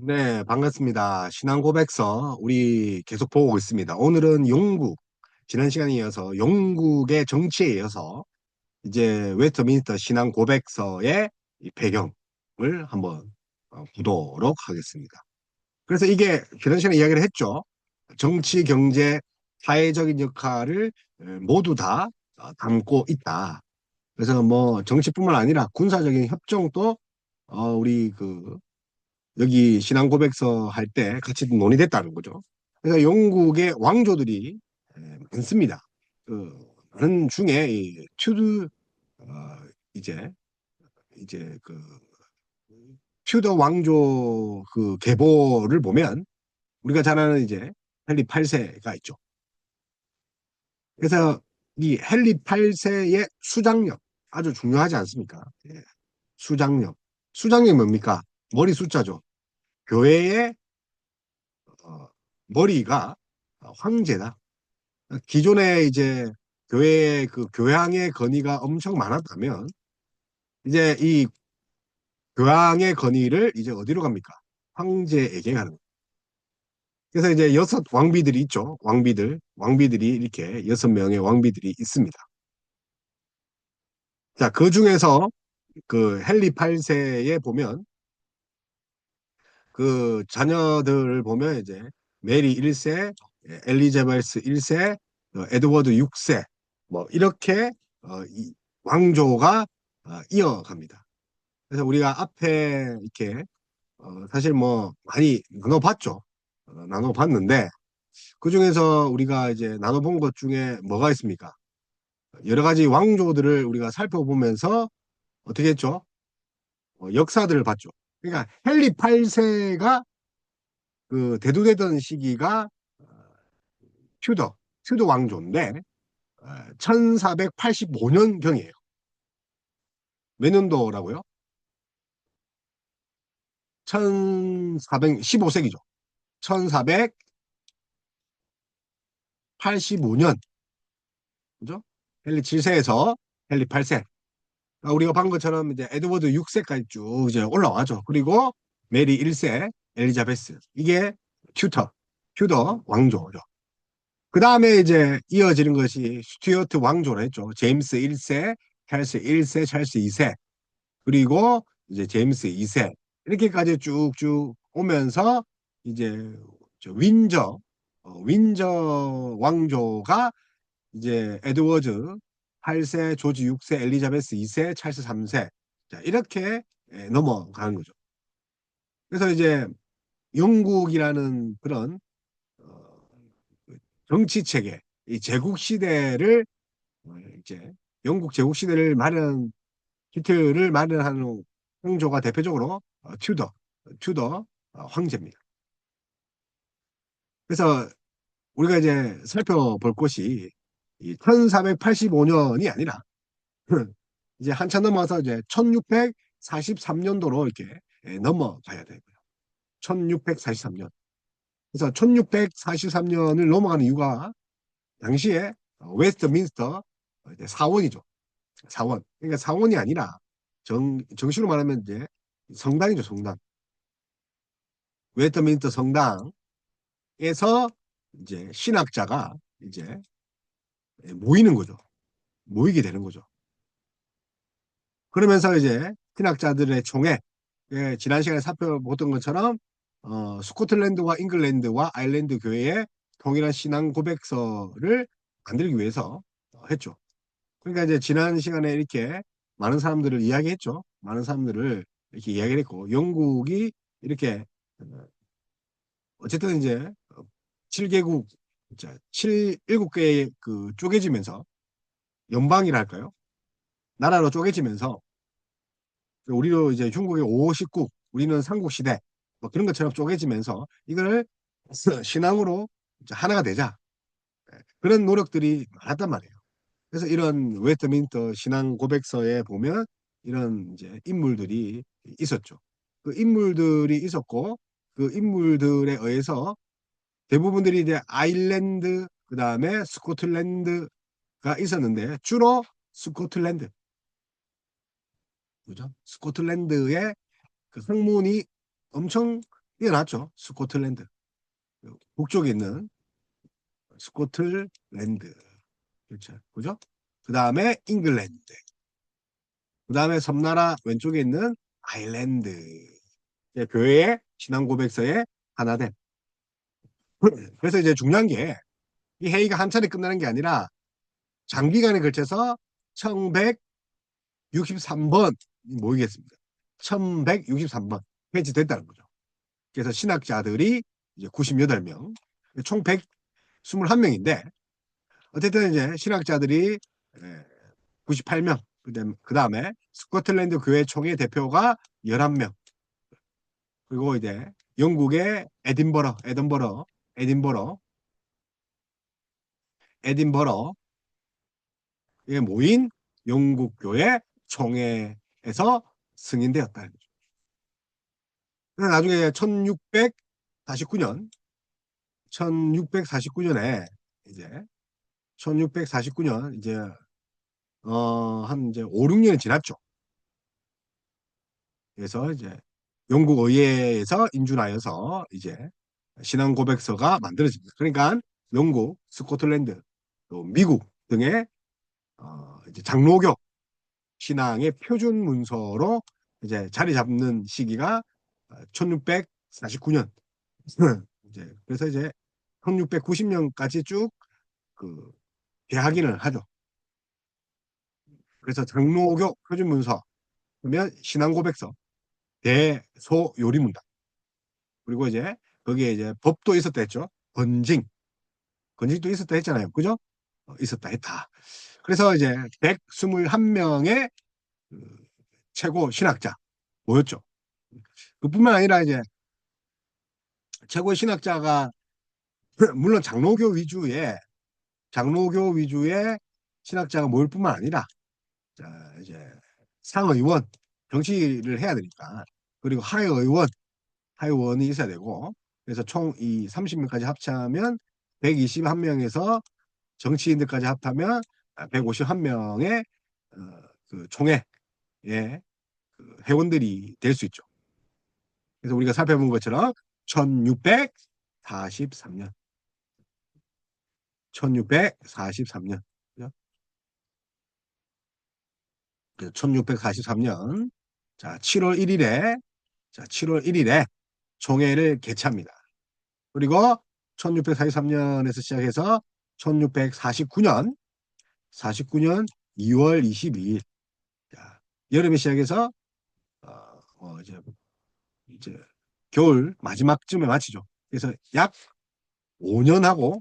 네, 반갑습니다. 신앙 고백서 우리 계속 보고 있습니다. 오늘은 영국, 지난 시간에 이어서 영국의 정치에 이어서 이제 웨스트민스터 신앙 고백서의 이 배경을 한번 보도록 하겠습니다. 그래서 이게 지난 시간에 이야기를 했죠. 정치, 경제, 사회적인 역할을 모두 다 담고 있다. 그래서 뭐 정치뿐만 아니라 군사적인 협정도 우리 여기 신앙 고백서 할 때 같이 논의됐다는 거죠. 그래서 영국의 왕조들이 많습니다. 많은 중에 이 튜드 어, 이제 그 튜더 왕조 그 계보를 보면 우리가 잘 아는 이제 헨리 8세가 있죠. 그래서 이 헨리 8세의 수장력 아주 중요하지 않습니까? 예, 수장력. 수장력이 뭡니까? 머리 숫자죠. 교회의 어, 머리가 황제다. 기존에 이제 교회의 그 교양의 건의가 엄청 많았다면 이제 이 교양의 건의를 이제 어디로 갑니까? 황제에게 가는 거예요. 그래서 이제 여섯 왕비들이 있죠. 왕비들이 이렇게 6명의 왕비들이 있습니다. 자, 그 중에서 그 헨리 8세에 보면 그 자녀들을 보면 이제 메리 1세, 엘리자베스 1세, 에드워드 6세 뭐 이렇게 이 왕조가 이어갑니다. 그래서 우리가 앞에 이렇게 사실 뭐 많이 나눠봤죠. 나눠봤는데 그 중에서 우리가 이제 나눠본 것 중에 뭐가 있습니까? 여러 가지 왕조들을 우리가 살펴보면서 어떻게 했죠? 역사들을 봤죠. 그러니까 헨리 8세가 그 대두되던 시기가 튜더, 튜더 왕조인데 1485년경이에요. 몇 년도라고요? 1415세기죠. 1485년. 그죠? 헨리 7세에서 헨리 8세. 우리가 본 것처럼 이제 에드워드 6세까지 쭉 이제 올라와죠. 그리고 메리 1세, 엘리자베스. 이게 튜터, 튜더 왕조죠. 그 다음에 이제 이어지는 것이 스튜어트 왕조라 했죠. 제임스 1세, 찰스 1세, 찰스 2세, 그리고 이제 제임스 2세. 이렇게까지 쭉쭉 오면서 이제 윈저 왕조가 이제 에드워즈 8세, 조지 6세, 엘리자베스 2세, 찰스 3세. 자, 이렇게 넘어가는 거죠. 그래서 이제 영국이라는 그런 어, 정치 체계, 이 제국 시대를 이제 영국 제국 시대를 기틀을 마련하는 형조가 대표적으로 튜더 황제입니다. 그래서 우리가 이제 살펴볼 것이 이 1485년이 아니라 이제 한참 넘어서 이제 1643년도로 이렇게 넘어가야 되고요. 1643년. 그래서 1643년을 넘어가는 이유가 당시에 웨스트민스터 이제 사원이죠. 사원. 그러니까 사원이 아니라 정식으로 말하면 이제 성당이죠, 성당. 웨스트민스터 성당에서 이제 신학자가 이제 모이는 거죠. 모이게 되는 거죠. 그러면서 이제 신학자들의 총회, 지난 시간에 살펴보던 것처럼 스코틀랜드와 잉글랜드와 아일랜드 교회의 통일한 신앙 고백서를 만들기 위해서 했죠. 그러니까 이제 지난 시간에 이렇게 많은 사람들을 이야기했죠. 많은 사람들을 이렇게 이야기를 했고 영국이 이렇게 어쨌든 이제 7개국, 7개의 그 쪼개지면서 연방이랄까요? 나라로 쪼개지면서 우리도 이제 중국의 5식국, 우리는 삼국시대 뭐 그런 것처럼 쪼개지면서 이걸 신앙으로 이제 하나가 되자. 그런 노력들이 많았단 말이에요. 그래서 이런 웨스트민스터 신앙 고백서에 보면 이런 이제 인물들이 있었죠. 그 인물들이 있었고 그 인물들에 의해서 대부분들이 이제 아일랜드 그다음에 스코틀랜드가 있었는데 주로 스코틀랜드 그죠? 스코틀랜드의 그 학문이 엄청 이게 낫죠. 스코틀랜드. 북쪽에 있는 스코틀랜드. 그렇죠. 그죠? 그 다음에 잉글랜드. 그 다음에 섬나라 왼쪽에 있는 아일랜드. 이제 교회의 신앙 고백서의 하나됨. 그래서 이제 중요한 게 이 회의가 한 차례 끝나는 게 아니라 장기간에 걸쳐서 1163번 모이겠습니다. 1163번 회치됐다는 거죠. 그래서 신학자들이 이제 98명, 총 121명인데 어쨌든 이제 신학자들이 98명, 그 다음에 스코틀랜드 교회 총회 대표가 11명, 그리고 이제 영국의 에딘버러에 모인 영국 교회 총회에서 승인되었다. 나중에 1649년에 이제 1649년 이제 한 이제 5, 6년이 지났죠. 그래서 이제 영국 의회에서 인준하여서 이제 신앙 고백서가 만들어집니다. 그러니까 영국, 스코틀랜드, 또 미국 등의 이제 장로교 신앙의 표준 문서로 이제 자리 잡는 시기가 1649년. 이제 그래서 이제 1690년까지 쭉 그 대학인을 하죠. 그래서 장로교 표준 문서 그러면 신앙 고백서, 대소요리문답. 그리고 이제 거기에 이제 법도 있었다 했죠. 건징도 있었다 했잖아요. 그죠? 있었다 했다. 그래서 이제 121명의 최고 신학자 모였죠. 그뿐만 아니라 이제 최고 신학자가 물론 장로교 위주의 신학자가 모일 뿐만 아니라 자, 이제 상의원 정치를 해야 되니까 그리고 하의원이 있어야 되고 그래서 총 이 30명까지 합치면 121명에서 정치인들까지 합하면 151명의 그 총회의 그 회원들이 될 수 있죠. 그래서 우리가 살펴본 것처럼 1643년 1643년 1643년 자 7월 1일에 자 7월 1일에 총회를 개최합니다. 그리고 1643년에서 시작해서 1649년 2월 22일 자, 여름에 시작해서 이제 겨울 마지막쯤에 마치죠. 그래서 약 5년하고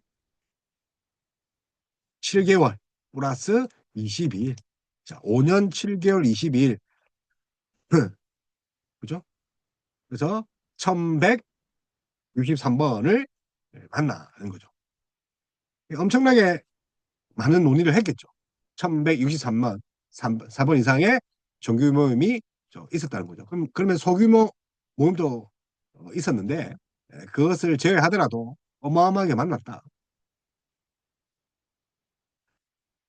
7개월 플러스 22일. 자, 5년 7개월 22일. 그죠? 그래서 1163번을 만나는 거죠. 엄청나게 많은 논의를 했겠죠. 1163번, 4번 이상의 정규 모임이 있었다는 거죠. 그러면 소규모 모임도 있었는데 그것을 제외하더라도 어마어마하게 만났다.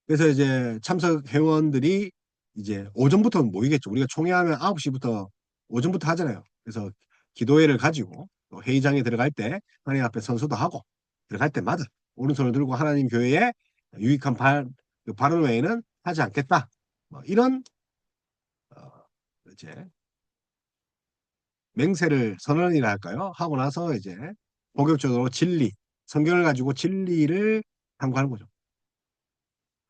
그래서 이제 참석 회원들이 이제 오전부터 모이겠죠. 우리가 총회하면 9시부터 오전부터 하잖아요. 그래서 기도회를 가지고 또 회의장에 들어갈 때 하나님 앞에 선서도 하고 들어갈 때마다 오른손을 들고 하나님 교회에 유익한 그 발언 외에는 하지 않겠다. 뭐 이런 어, 이제 맹세를 선언이라 할까요? 하고 나서 이제 본격적으로 성경을 가지고 진리를 탐구하는 거죠.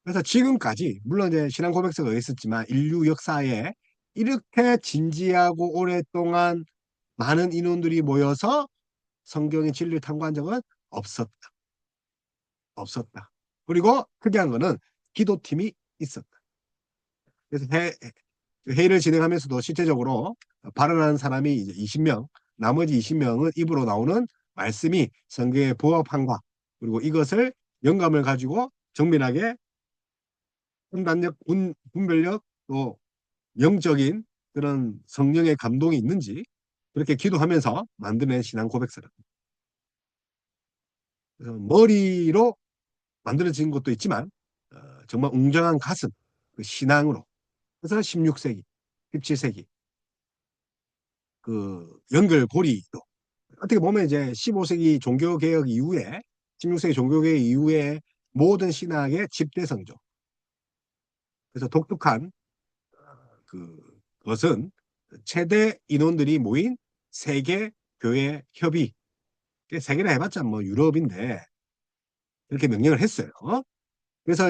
그래서 지금까지 물론 이제 신앙 고백서가 있었지만 인류 역사에 이렇게 진지하고 오랫동안 많은 인원들이 모여서 성경의 진리를 탐구한 적은 없었다. 없었다. 그리고 특이한 거는 기도팀이 있었다. 그래서 회의를 진행하면서도 실제적으로 발언하는 사람이 이제 20명, 나머지 20명은 입으로 나오는 말씀이 성경에 부합한가, 그리고 이것을 영감을 가지고 정밀하게 판단력, 분별력, 또 영적인 그런 성령의 감동이 있는지 그렇게 기도하면서 만드는 신앙 고백서다. 그래서 머리로 만들어진 것도 있지만 정말 웅장한 가슴, 그 신앙으로. 그래서 16세기, 17세기 그 연결고리도 어떻게 보면 이제 15세기 종교개혁 이후에 16세기 종교개혁 이후에 모든 신학의 집대성이죠. 그래서 독특한 그것은 최대 인원들이 모인 세계 교회 협의. 세계라 해봤자 뭐 유럽인데 이렇게 명령을 했어요. 그래서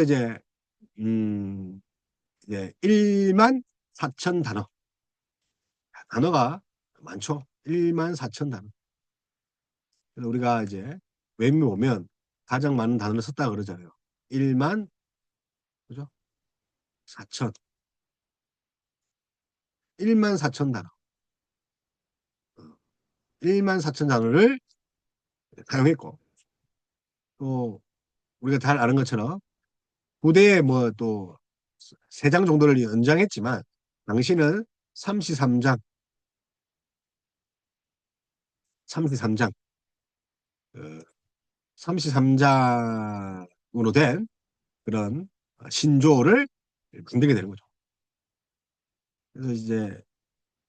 음, 이제 1만 4천 단어. 단어가 많죠. 1만 4천 단어. 그래서 우리가 이제 외국에 보면 가장 많은 단어를 썼다 그러잖아요. 1만, 그죠? 4천. 1만 4천 단어. 1만 4천 단어를 사용했고, 또 우리가 잘 아는 것처럼 부대에 뭐 또 세 장 정도를 연장했지만, 당시는 33장, 33장, 33장으로 된 그런 신조어를 만들게 되는 거죠. 그래서 이제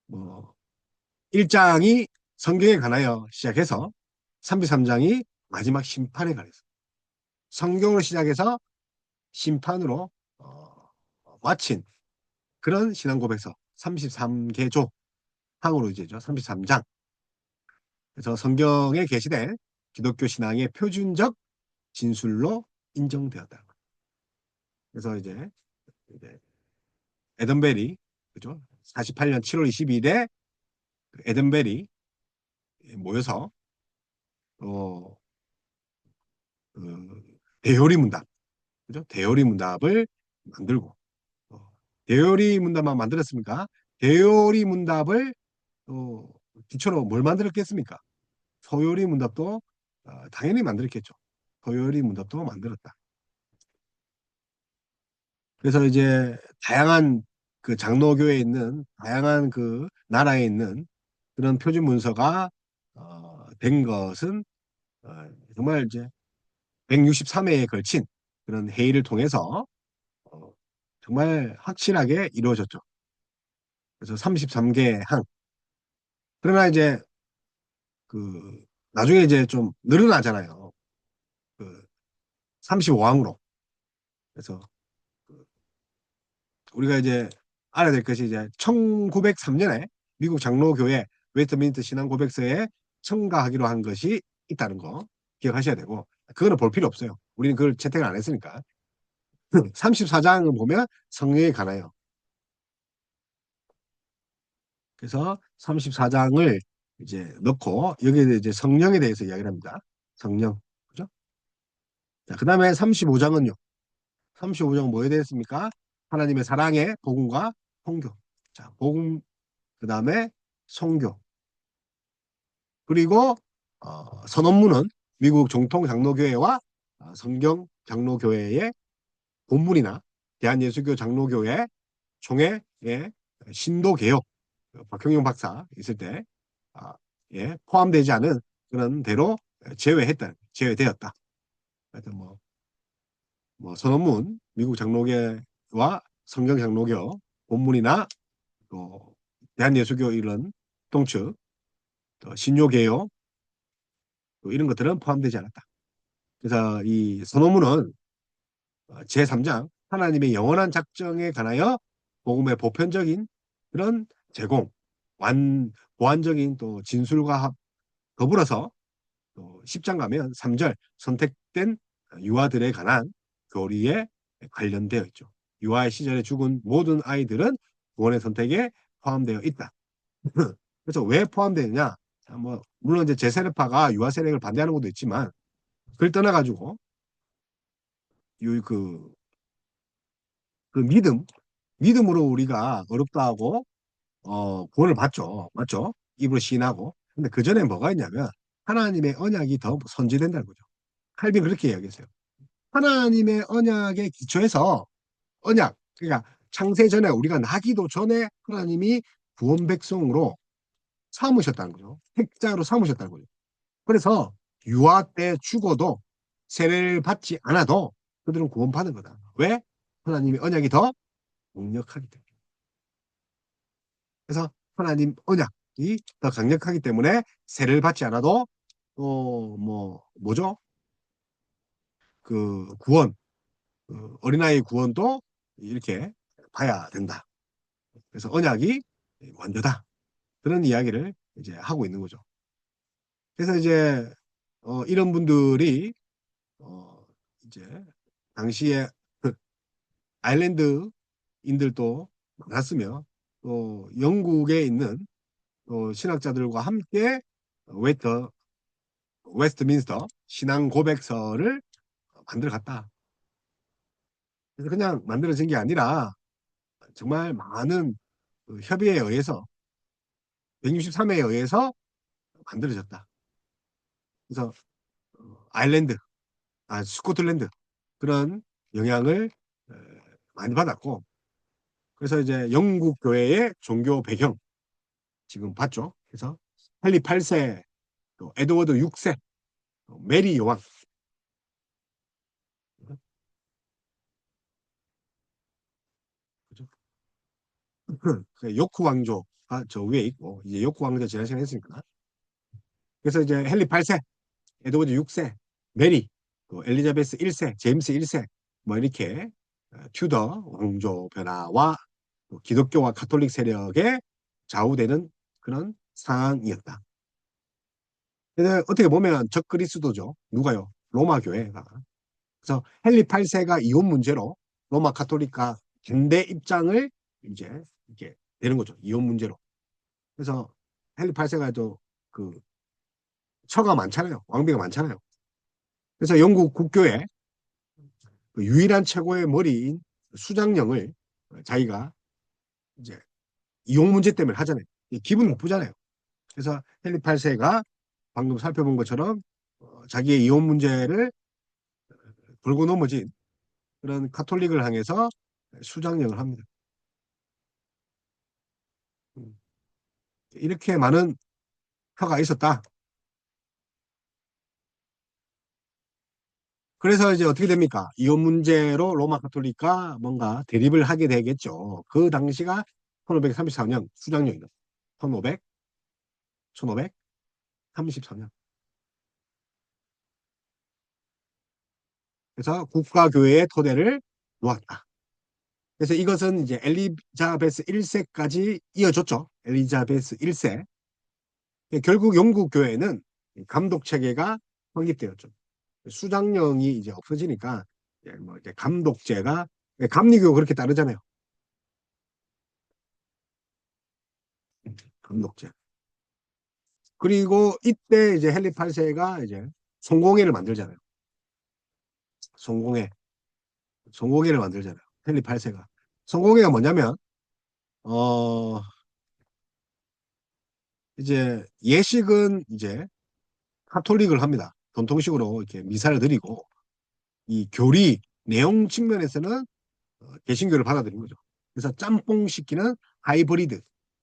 뭐 1장이 성경에 관하여 시작해서 33장이 마지막 심판에 관해서 성경으로 시작해서 심판으로 마친 그런 신앙 고백서 33개조 항으로 이제죠. 33장. 그래서 성경에 게시된 기독교 신앙의 표준적 진술로 인정되었다. 그래서 이제 에던베리, 그죠? 48년 7월 22일에 에던베리 모여서 어, 대요리 문답, 그죠? 대요리 문답을 만들고 대요리 문답만 만들었습니까? 대요리 문답을 기초로 뭘 만들었겠습니까? 서요리 문답도 당연히 만들었겠죠. 서요리 문답도 만들었다. 그래서 이제 다양한 그 장로교에 있는 다양한 그 나라에 있는 그런 표준 문서가 된 것은 어, 정말 이제 163회에 걸친 그런 회의를 통해서 정말 확실하게 이루어졌죠. 그래서 33개 항. 그러나 이제 그 나중에 이제 좀 늘어나잖아요. 그 35항으로. 그래서 그 우리가 이제 알아야 될 것이 이제 1903년에 미국 장로교회 웨스트민스터 신앙 고백서에 첨가하기로 한 것이 있다는 거 기억하셔야 되고 그거는 볼 필요 없어요. 우리는 그걸 채택을 안 했으니까. 34장을 보면 성령에 관하여. 그래서 34장을 이제 넣고 여기에 이제 성령에 대해서 이야기를 합니다. 성령. 그죠? 자, 그다음에 35장은요. 35장은 뭐에 대했습니까? 하나님의 사랑의 복음과 통교. 자, 복음 그다음에 성교. 그리고 선언문은 미국 정통 장로교회와 성경 장로교회의 본문이나 대한예수교 장로교회 총회의 신도개혁 박형용 박사 있을 때 예, 포함되지 않은 그런 대로 제외되었다. 하여튼 뭐 선언문 미국 장로교와 성경 장로교 본문이나 또 대한예수교 이런 동측 또 신요개혁 또 이런 것들은 포함되지 않았다. 그래서 이 선언문은 제3장 하나님의 영원한 작정에 관하여 복음의 보편적인 그런 제공, 보완적인 또 진술과 더불어서 또 10장 가면 3절 선택된 유아들에 관한 교리에 관련되어 있죠. 유아 시절에 죽은 모든 아이들은 구원의 선택에 포함되어 있다. 그래서 왜 포함되느냐? 뭐 물론 이제 제세례파가 유아 세례를 반대하는 것도 있지만 그걸 떠나가지고 그 믿음으로 우리가 어렵다 하고 구원을 받죠. 맞죠? 입으로 시인하고. 근데 그 전에 뭐가 있냐면 하나님의 언약이 더 선지된다는 거죠. 칼빈 그렇게 이야기했어요. 하나님의 언약의 기초에서 언약, 그러니까 창세 전에 우리가 나기도 전에 하나님이 구원 백성으로 삼으셨다는 거죠. 택자로 삼으셨다는 거죠. 그래서 유아 때 죽어도 세례를 받지 않아도 그들은 구원받은 거다. 왜? 하나님의 언약이 더 강력하기 때문에. 그래서 하나님 언약, 더 강력하기 때문에 세를 받지 않아도 또 뭐죠? 그 구원, 어린아이 구원도 이렇게 봐야 된다. 그래서 언약이 원조다. 그런 이야기를 이제 하고 있는 거죠. 그래서 이제 이런 분들이 어, 이제 당시에 그 아일랜드인들도 많았으며 또 영국에 있는 또 신학자들과 함께 웨스터 웨스트민스터 신앙 고백서를 만들어 갔다. 그래서 그냥 만들어진 게 아니라 정말 많은 그 협의에 의해서 163회에 의해서 만들어졌다. 그래서 아일랜드, 스코틀랜드 그런 영향을 어, 많이 받았고 그래서 이제 영국 교회의 종교 배경 지금 봤죠. 그래서 헨리 8세, 또 에드워드 6세, 또 메리 여왕, 그죠? 그 요크 왕조가 저 위에 있고 이제 요크 왕조 지난 시간에 했으니까 그래서 이제 헨리 8세, 에드워드 6세, 메리, 또 엘리자베스 1세, 제임스 1세 뭐 이렇게 튜더 왕조 변화와 또 기독교와 가톨릭 세력에 좌우되는 그런 상황이었다. 근데 어떻게 보면 적그리스도죠. 누가요? 로마 교회가. 그래서 헨리 8세가 이혼 문제로 로마 가톨릭과 반대 입장을 이제 이렇게 되는 거죠. 이혼 문제로. 그래서 헨리 8세가 또그 처가 많잖아요. 왕비가 많잖아요. 그래서 영국 국교의 그 유일한 최고의 머리인 수장령을 자기가 이제 이혼 문제 때문에 하잖아요. 기분 나쁘잖아요. 그래서 헨리 8세가 방금 살펴본 것처럼 자기의 이혼 문제를 돌고 넘어진 그런 카톨릭을 향해서 수장령을 합니다. 음, 이렇게 많은 표가 있었다. 그래서 이제 어떻게 됩니까? 이혼 문제로 로마 가톨릭과 뭔가 대립을 하게 되겠죠. 그 당시가 1534년 수장령이다. 1500, 1534년. 그래서 국가교회의 토대를 놓았다. 그래서 이것은 이제 엘리자베스 1세까지 이어졌죠. 엘리자베스 1세. 결국 영국 교회는 감독 체계가 확립되었죠. 수장령이 이제 없어지니까 뭐 이제 감독제가 감리교 그렇게 따르잖아요. 감독제. 그리고 이때 이제 헨리 8세가 이제 성공회를 만들잖아요. 성공회. 성공회를 만들잖아요. 헨리 8세가. 성공회가 뭐냐면 어 이제 예식은 이제 카톨릭을 합니다. 전통식으로 이렇게 미사를 드리고 이 교리 내용 측면에서는 개신교를 받아들인 거죠. 그래서 짬뽕 시키는 하이브리드.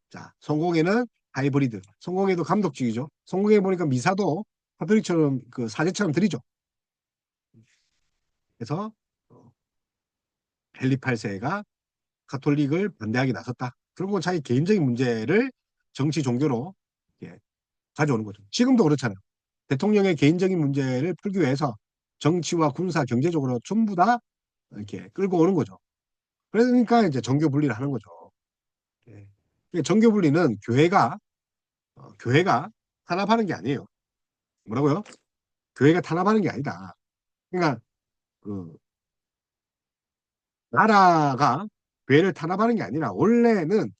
자, 성공회는 하이브리드. 성공회도 감독직이죠. 성공회 보니까 미사도 카톨릭처럼 그 사제처럼 드리죠. 그래서 헨리 8세가 카톨릭을 반대하게 나섰다. 결국은 자기 개인적인 문제를 정치 종교로 예, 가져오는 거죠. 지금도 그렇잖아요. 대통령의 개인적인 문제를 풀기 위해서 정치와 군사, 경제적으로 전부 다 이렇게 끌고 오는 거죠. 그러니까 이제 정교 분리를 하는 거죠. 예. 정교 분리는 교회가 탄압하는 게 아니에요. 뭐라고요? 교회가 탄압하는 게 아니다. 그러니까 그 나라가 교회를 탄압하는 게 아니라 원래는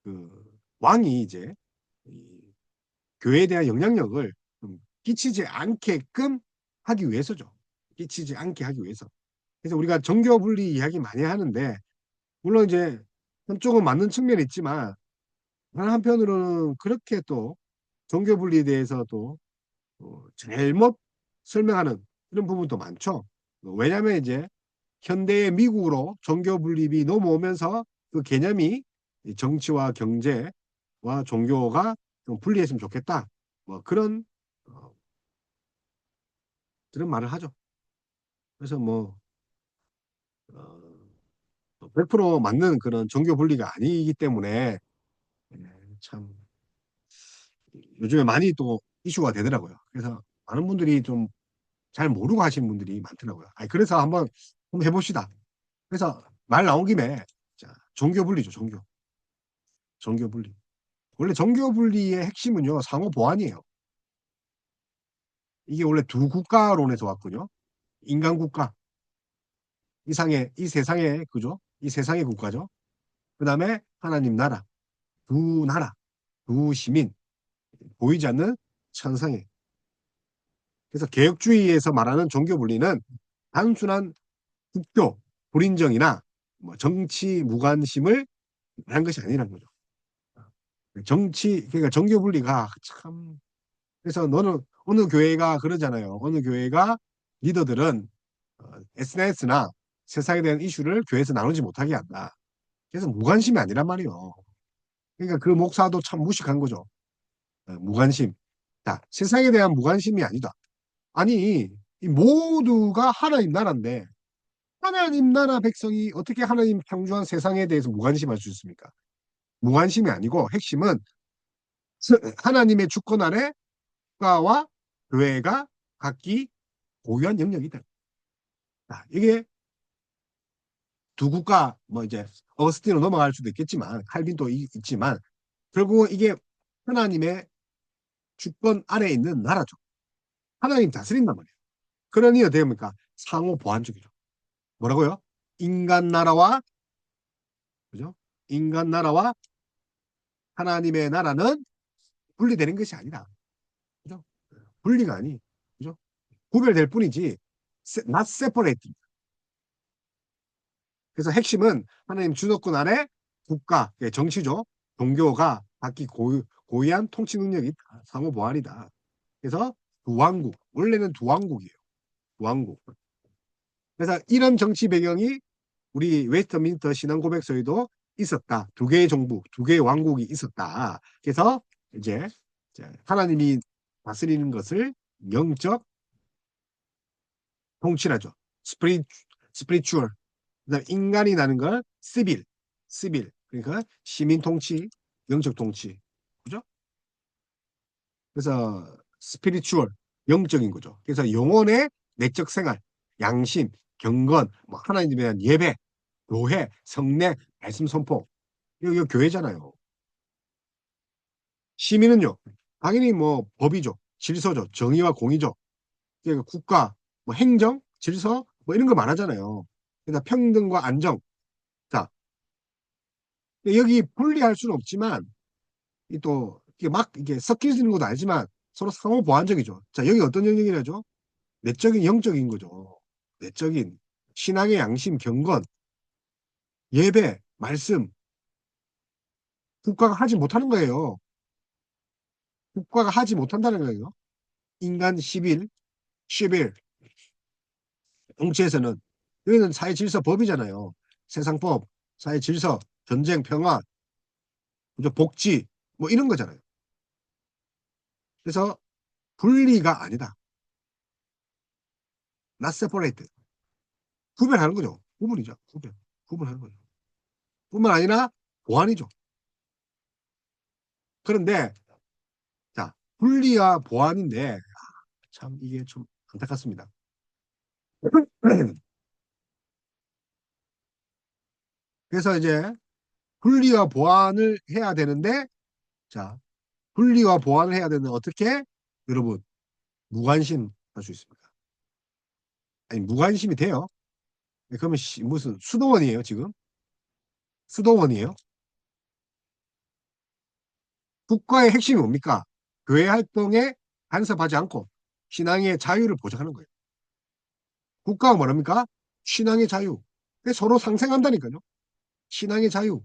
그 왕이 이제 이 교회에 대한 영향력을 좀 끼치지 않게끔 하기 위해서죠. 끼치지 않게 하기 위해서. 그래서 우리가 정교 분리 이야기 많이 하는데 물론 이제 한쪽은 맞는 측면이 있지만 다른 한편으로는 그렇게 또 정교 분리에 대해서 또 잘못 설명하는 그런 부분도 많죠. 왜냐하면 이제 현대의 미국으로 정교 분립이 넘어오면서 그 개념이 정치와 경제와 종교가 좀 분리했으면 좋겠다. 뭐 어, 그런 말을 하죠. 그래서 뭐 100% 맞는 그런 종교 분리가 아니기 때문에 참 요즘에 많이 또 이슈가 되더라고요. 그래서 많은 분들이 좀 잘 모르고 하시는 분들이 많더라고요. 아니, 그래서 한번 해봅시다. 그래서 말 나온 김에 자, 종교 분리죠, 종교. 종교 분리. 원래 종교 분리의 핵심은요, 상호 보완이에요. 이게 원래 두 국가론에서 왔군요. 인간 국가, 이 세상의 그죠? 이 세상의 국가죠. 그다음에 하나님 나라, 두 시민, 보이지 않는 천상의. 그래서 개혁주의에서 말하는 종교 분리는 단순한 국교 불인정이나 뭐 정치 무관심을 말한 것이 아니라는 거죠. 그러니까 종교 분리가 참. 그래서 너는 어느 교회가 그러잖아요. 어느 교회가 리더들은 SNS나 세상에 대한 이슈를 교회에서 나누지 못하게 한다. 그래서 무관심이 아니란 말이에요. 그러니까 그 목사도 참 무식한 거죠. 무관심. 자, 세상에 대한 무관심이 아니다. 아니, 이 모두가 하나님 나라인데 하나님 나라 백성이 어떻게 하나님 창조한 세상에 대해서 무관심할 수 있습니까? 무관심이 아니고 핵심은 하나님의 주권 아래 국가와 교회가 각기 고유한 영역이다. 자, 이게 두 국가 뭐 이제 어거스틴으로 넘어갈 수도 있겠지만 칼빈도 있지만 결국 이게 하나님의 주권 아래에 있는 나라죠. 하나님 다스린단 말이에요. 그러니 어떻게 됩니까? 상호 보완적이죠. 뭐라고요? 인간 나라와 그죠? 인간 나라와 하나님의 나라는 분리되는 것이 아니다. 그죠? 분리가 아니. 그죠? 구별될 뿐이지 not separate. 그래서 핵심은 하나님 주도권 아래 국가, 예, 정치죠. 종교가 각기 고유한 통치 능력이 있다. 상호 보완이다. 그래서 두왕국, 원래는 두왕국이에요. 두왕국. 그래서 이런 정치 배경이 우리 웨스트민스터 신앙 고백서에도 있었다. 두 개의 정부, 두 개의 왕국이 있었다. 그래서 이제 하나님이 다스리는 것을 영적 통치라죠. 스피리추얼. 그다음 인간이 나는 걸 시빌. 그러니까 시민 통치, 영적 통치. 그죠? 그래서 스피리추얼, 영적인 거죠. 그래서 영혼의 내적 생활, 양심, 경건, 뭐 하나님에 대한 예배, 교회, 성례, 말씀 선포. 이거 교회잖아요. 시민은요. 당연히 뭐 법이죠. 질서죠. 정의와 공의죠. 그러니까 국가, 뭐 행정, 질서, 뭐 이런 거 말하잖아요. 그러니까 평등과 안정. 자, 여기 분리할 수는 없지만 또 이게 막 이게 섞일 수 있는 것도 알지만 서로 상호 보완적이죠. 자, 여기 어떤 영역이라죠? 내적인 영적인 거죠. 내적인 신앙의 양심, 경건, 예배, 말씀. 국가가 하지 못하는 거예요. 국가가 하지 못한다는 거예요. 인간 11 정치에서는 여기는 사회 질서 법이잖아요. 세상법, 사회 질서, 전쟁, 평화, 복지 뭐 이런 거잖아요. 그래서 분리가 아니다. not separate. 구별하는 거죠. 구분이죠. 구분하는 거죠. 뿐만 아니라 보완이죠. 그런데 자, 분리와 보완인데 참 이게 좀 안타깝습니다. 그래서 이제 분리와 보완을 해야 되는데 자, 분리와 보완을 해야 되는데 어떻게? 여러분, 무관심 할 수 있습니까? 아니, 무관심이 돼요. 그러면 무슨 수도원이에요, 지금? 수도원이에요? 국가의 핵심이 뭡니까? 교회 활동에 간섭하지 않고 신앙의 자유를 보장하는 거예요. 국가가 뭐랍니까? 신앙의 자유. 서로 상생한다니까요. 신앙의 자유.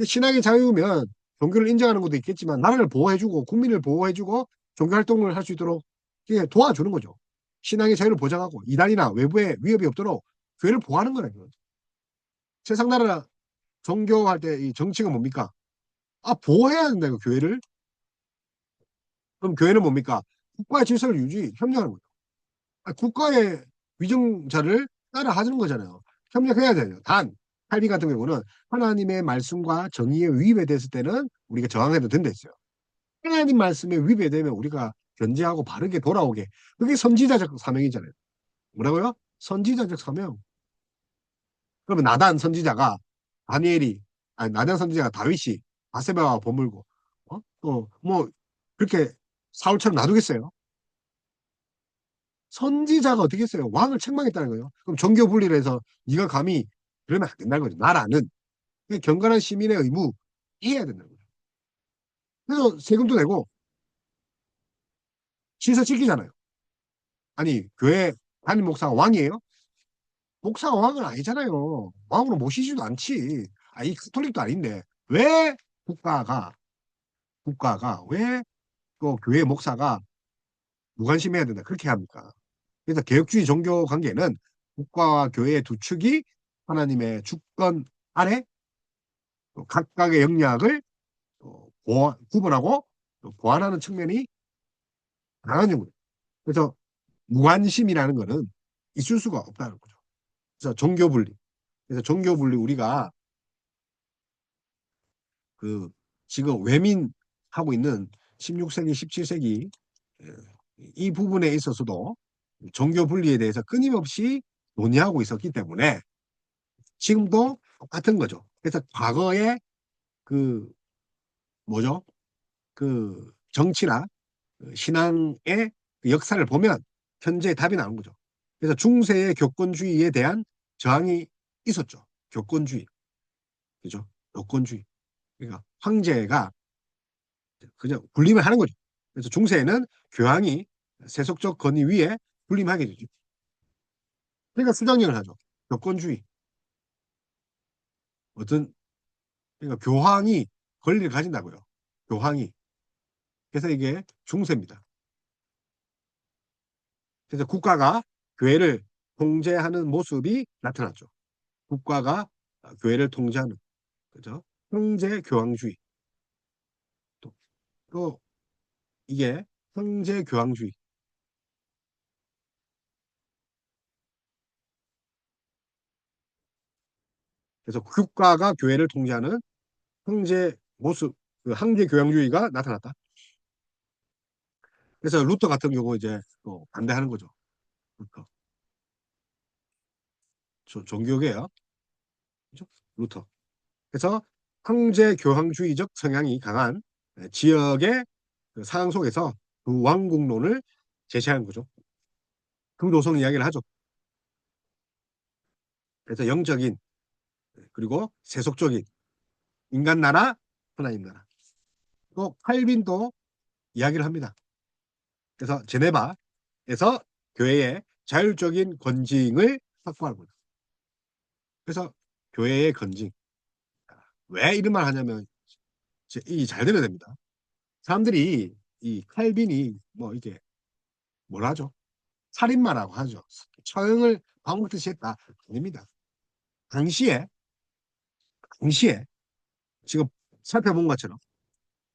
신앙의 자유면 종교를 인정하는 것도 있겠지만 나라를 보호해주고 국민을 보호해주고 종교 활동을 할 수 있도록 도와주는 거죠. 신앙의 자유를 보장하고 이단이나 외부의 위협이 없도록 교회를 보호하는 거라고요. 세상 나라 종교할 때 이 정치가 뭡니까? 아, 보호해야 된다고 교회를. 그럼 교회는 뭡니까? 국가의 질서를 협력하는 거죠. 아, 국가의 위정자를 따라 하는 거잖아요. 협력해야 돼요. 단 칼빈 같은 경우는 하나님의 말씀과 정의에 위배됐을 때는 우리가 저항해도 된다 했어요. 하나님 말씀에 위배되면 우리가 견제하고 바르게 돌아오게. 그게 선지자적 사명이잖아요. 뭐라고요? 선지자적 사명. 그러면 나단 선지자가 다니엘이 아니 나단 선지자가 다윗이 바세바와 버물고 뭐 그렇게 사울처럼 놔두겠어요? 선지자가 어떻게 했어요? 왕을 책망했다는 거예요. 그럼 정교 분리를 해서 네가 감히 그러면 안 된다는 거죠. 나라는 경건한 시민의 의무 해야 된다는 거죠. 그래서 세금도 내고 질서 지키잖아요. 아니 교회 담임 목사가 왕이에요? 목사가 왕은 아니잖아요. 왕으로 모시지도 않지. 이 카톨릭도 아닌데 왜 국가가 왜 또 교회 목사가 무관심해야 된다 그렇게 합니까? 그래서 개혁주의 종교 관계는 국가와 교회의 두 축이 하나님의 주권 아래 또 각각의 영역을 구분하고 또 보완하는 측면이 강한 경우예요. 그래서 무관심이라는 거는 있을 수가 없다는 거죠. 그래서 종교 분리. 그래서 종교 분리 우리가 그 지금 외민하고 있는 16세기, 17세기 이 부분에 있어서도 종교 분리에 대해서 끊임없이 논의하고 있었기 때문에 지금도 똑같은 거죠. 그래서 과거에 그 뭐죠? 그 정치나 신앙의 그 역사를 보면 현재 답이 나온 거죠. 그래서 중세의 교권주의에 대한 저항이 있었죠. 교권주의. 그죠? 교권주의. 그러니까 황제가 그냥 군림을 하는 거죠. 그래서 중세에는 교황이 세속적 권위 위에 군림하게 되죠. 그러니까 수장령을 하죠. 교권주의. 어떤 그러니까 교황이 권리를 가진다고요. 교황이. 그래서 이게 중세입니다. 그래서 국가가 교회를 통제하는 모습이 나타났죠. 국가가 교회를 통제하는 그죠? 형제 교황주의. 또, 또 이게 형제 교황주의. 그래서 국가가 교회를 통제하는 형제 모습, 그 형제 교황주의가 나타났다. 그래서 루터 같은 경우 이제 또 반대하는 거죠. 루터. 종교계요. 그죠? 루터. 그래서 황제 교황주의적 성향이 강한 지역의 그 상황 속에서 그 왕국론을 제시하는 거죠. 금도성 이야기를 하죠. 그래서 영적인 그리고 세속적인 인간 나라, 하나님 나라. 또 칼빈도 이야기를 합니다. 그래서 제네바에서 교회의 자율적인 권징을 확보하는 거죠. 그래서 교회의 권징. 왜 이런 말 하냐면 이잘 들어야 됩니다. 사람들이 이 칼빈이 뭐 이게 뭘 하죠? 살인마라고 하죠. 처형을 방법듯이 했다. 아닙니다. 당시에 지금 살펴본 것처럼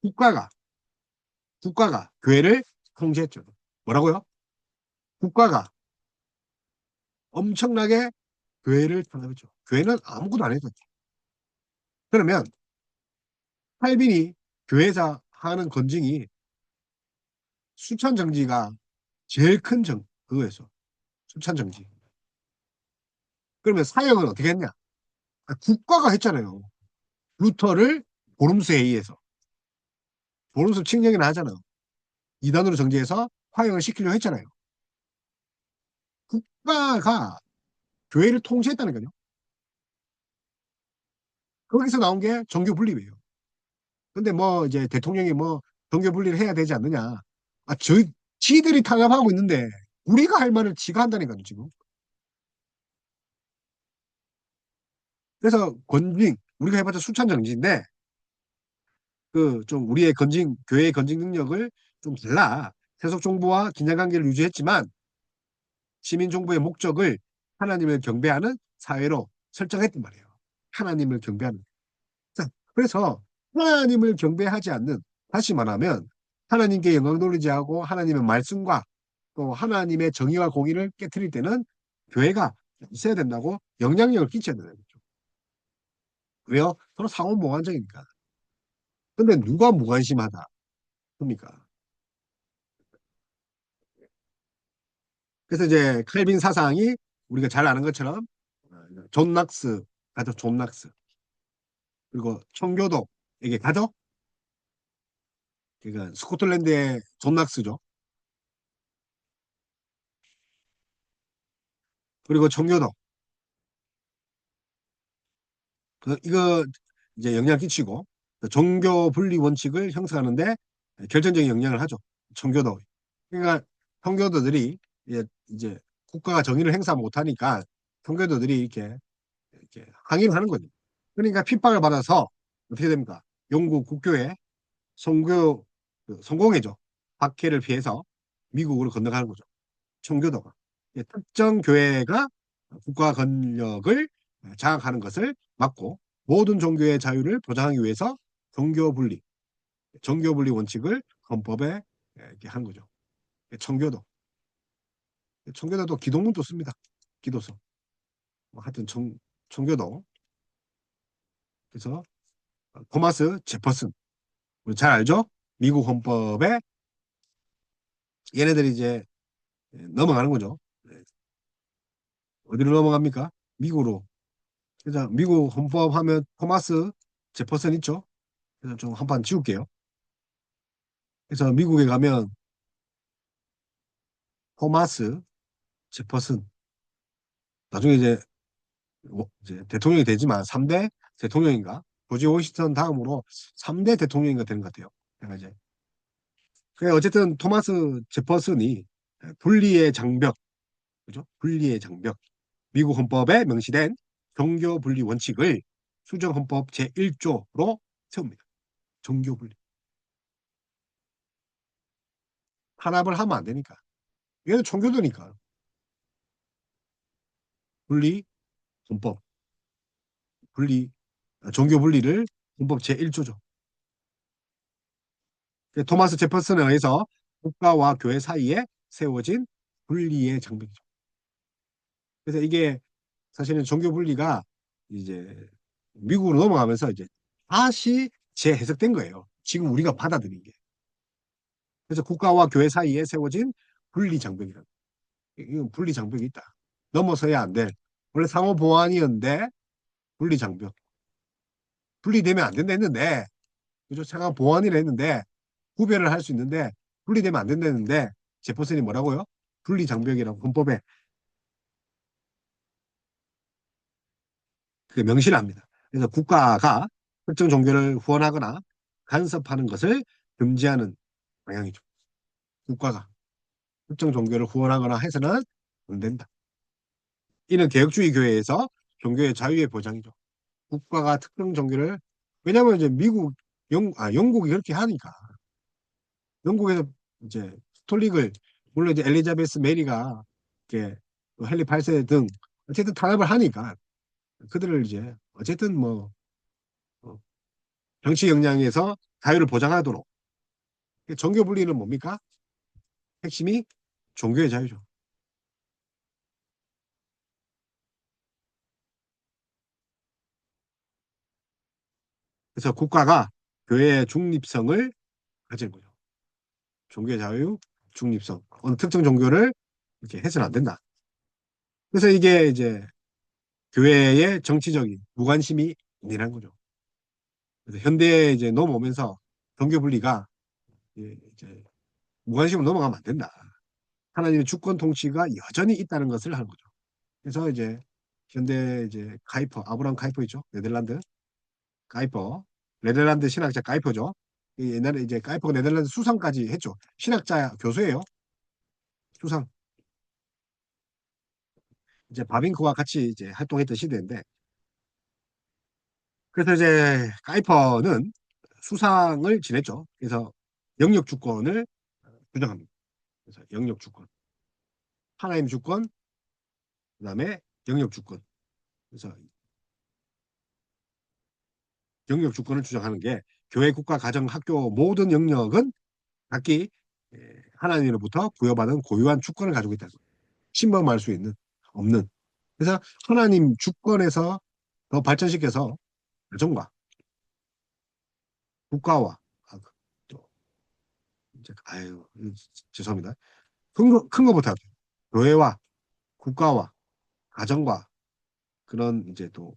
국가가 교회를 통제했죠. 뭐라고요? 국가가 엄청나게 교회를 탄압했죠. 교회는 아무것도 안 했었죠. 그러면 칼빈이 교회에서 하는 건증이 수찬 정지가 제일 큰 그거였어. 수찬 정지. 그러면 사형은 어떻게 했냐? 국가가 했잖아요. 루터를 보름스 회의에서 보름스 칙령이나 하잖아요. 이단으로 정지해서 화형을 시키려고 했잖아요. 국가가 교회를 통제했다는 거죠. 거기서 나온 게 종교 분립이에요. 근데 뭐 이제 대통령이 뭐 종교 분리를 해야 되지 않느냐. 지들이 탄압하고 있는데 우리가 할 말을 지가 한다니까요, 지금. 그래서 우리가 해봤자 수찬 정지인데 그 좀 우리의 교회의 건진 능력을 좀 달라. 세속 정부와 긴장 관계를 유지했지만 시민 정부의 목적을 하나님을 경배하는 사회로 설정했단 말이에요. 하나님을 경배하는. 자, 그래서 하나님을 경배하지 않는 다시 말하면 하나님께 영광 돌리지 않고 하나님의 말씀과 또 하나님의 정의와 공의를 깨뜨릴 때는 교회가 있어야 된다고 영향력을 끼쳐야 되는 거죠. 왜요? 서로 상호 보완적이니까. 근데 누가 무관심하다? 뭡니까? 그래서 이제 칼빈 사상이 우리가 잘 아는 것처럼 존 낙스 가죠. 존 낙스. 그리고 청교도 이게 가죠. 그러니까 스코틀랜드의 존 낙스죠. 그리고 청교도 이거 이제 영향 끼치고 종교 분리 원칙을 형성하는데 결정적인 영향을 하죠. 청교도. 그러니까 청교도들이 이제 국가가 정의를 행사 못하니까 청교도들이 이렇게 항의를 하는 거죠. 그러니까 핍박을 받아서 어떻게 됩니까? 영국 국교에 선교 성공회죠. 박해를 피해서 미국으로 건너가는 거죠. 청교도가 특정 교회가 국가 권력을 장악하는 것을 막고 모든 종교의 자유를 보장하기 위해서 종교 분리, 정교 분리 원칙을 헌법에 이렇게 한 거죠. 청교도. 청교도도 기독문도 씁니다. 기도서. 뭐 하여튼 청교도. 그래서 토마스 제퍼슨. 우리 잘 알죠? 미국 헌법에 얘네들이 이제 넘어가는 거죠. 어디로 넘어갑니까? 미국으로. 그래서 미국 헌법 하면 토마스 제퍼슨 있죠? 그래서 좀 한판 지울게요. 그래서 미국에 가면 토마스 제퍼슨 나중에 이제 대통령이 되지만 3대 대통령인가? 조지 워싱턴 다음으로 3대 대통령인가 되는 것 같아요. 내가 이제 어쨌든 토마스 제퍼슨이 분리의 장벽, 그죠? 분리의 장벽, 미국 헌법에 명시된 종교 분리 원칙을 수정 헌법 제1조로 세웁니다. 종교 분리. 탄압을 하면 안 되니까. 얘는 종교도니까. 분리 헌법, 분리 종교 분리를 헌법 제1조죠. 토마스 제퍼슨에 의해서 국가와 교회 사이에 세워진 분리의 장벽이죠. 그래서 이게 사실은 종교 분리가 이제 미국으로 넘어가면서 이제 다시 재해석된 거예요. 지금 우리가 받아들인 게. 그래서 국가와 교회 사이에 세워진 분리 장벽이라고. 이건 분리 장벽이 있다. 넘어서야 안 될. 원래 상호 보완이었는데 분리 장벽. 분리되면 안 된다 했는데, 그죠? 상호 보완이라 했는데 구별을 할 수 있는데 분리되면 안 된다 했는데 제퍼슨이 뭐라고요? 분리 장벽이라고 헌법에 그 명시를 합니다. 그래서 국가가 특정 종교를 후원하거나 간섭하는 것을 금지하는 방향이죠. 국가가 특정 종교를 후원하거나 해서는 안 된다. 이는 개혁주의 교회에서 종교의 자유의 보장이죠. 국가가 특정 종교를 왜냐하면 이제 미국 영국이 그렇게 하니까 영국에서 이제 스톨릭을 물론 이제 엘리자베스 메리가 이렇게 또 헨리 8세 등 어쨌든 탄압을 하니까 그들을 이제 어쨌든 뭐 어, 정치 역량에서 자유를 보장하도록 종교 분리는 뭡니까? 핵심이 종교의 자유죠. 그래서 국가가 교회의 중립성을 가지는 거죠. 종교의 자유, 중립성. 어느 특정 종교를 이렇게 해서는 안 된다. 그래서 이게 이제 교회의 정치적인 무관심이 아니란 거죠. 그래서 현대에 이제 넘어오면서 종교 분리가 이제 무관심으로 넘어가면 안 된다. 하나님의 주권 통치가 여전히 있다는 것을 하는 거죠. 그래서 이제 현대 이제 카이퍼, 아브라함 카이퍼 있죠? 네덜란드 카이퍼, 네덜란드 신학자 카이퍼죠. 옛날에 이제 카이퍼가 네덜란드 수상까지 했죠. 신학자 교수예요. 수상. 이제 바빙크와 같이 이제 활동했던 시대인데 그래서 이제 카이퍼는 수상을 지냈죠. 그래서 영역 주권을 주장합니다. 그래서 영역 주권, 하나님 주권, 그다음에 영역 주권. 그래서 영역 주권을 주장하는 게 교회, 국가, 가정, 학교 모든 영역은 각기 하나님으로부터 부여받은 고유한 주권을 가지고 있다. 침범할 수 있는 없는. 그래서 하나님 주권에서 더 발전시켜서 가정과 국가와 아유, 죄송합니다. 큰 거부터 할게요. 교회와 국가와 가정과 그런 이제 또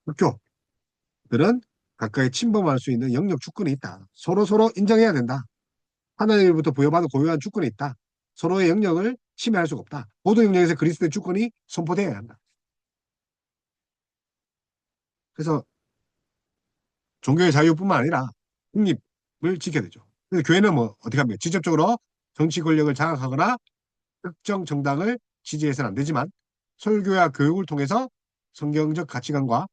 학교들은 각각의 침범할 수 있는 영역 주권이 있다. 서로 서로 인정해야 된다. 하나님으로부터 부여받은 고유한 주권이 있다. 서로의 영역을 침해할 수가 없다. 모든 영역에서 그리스도의 주권이 선포되어야 한다. 그래서 종교의 자유뿐만 아니라 독립을 지켜야 되죠. 그래서 교회는 뭐 어떻게 합니까? 직접적으로 정치 권력을 장악하거나 특정 정당을 지지해서는 안 되지만 설교와 교육을 통해서 성경적 가치관과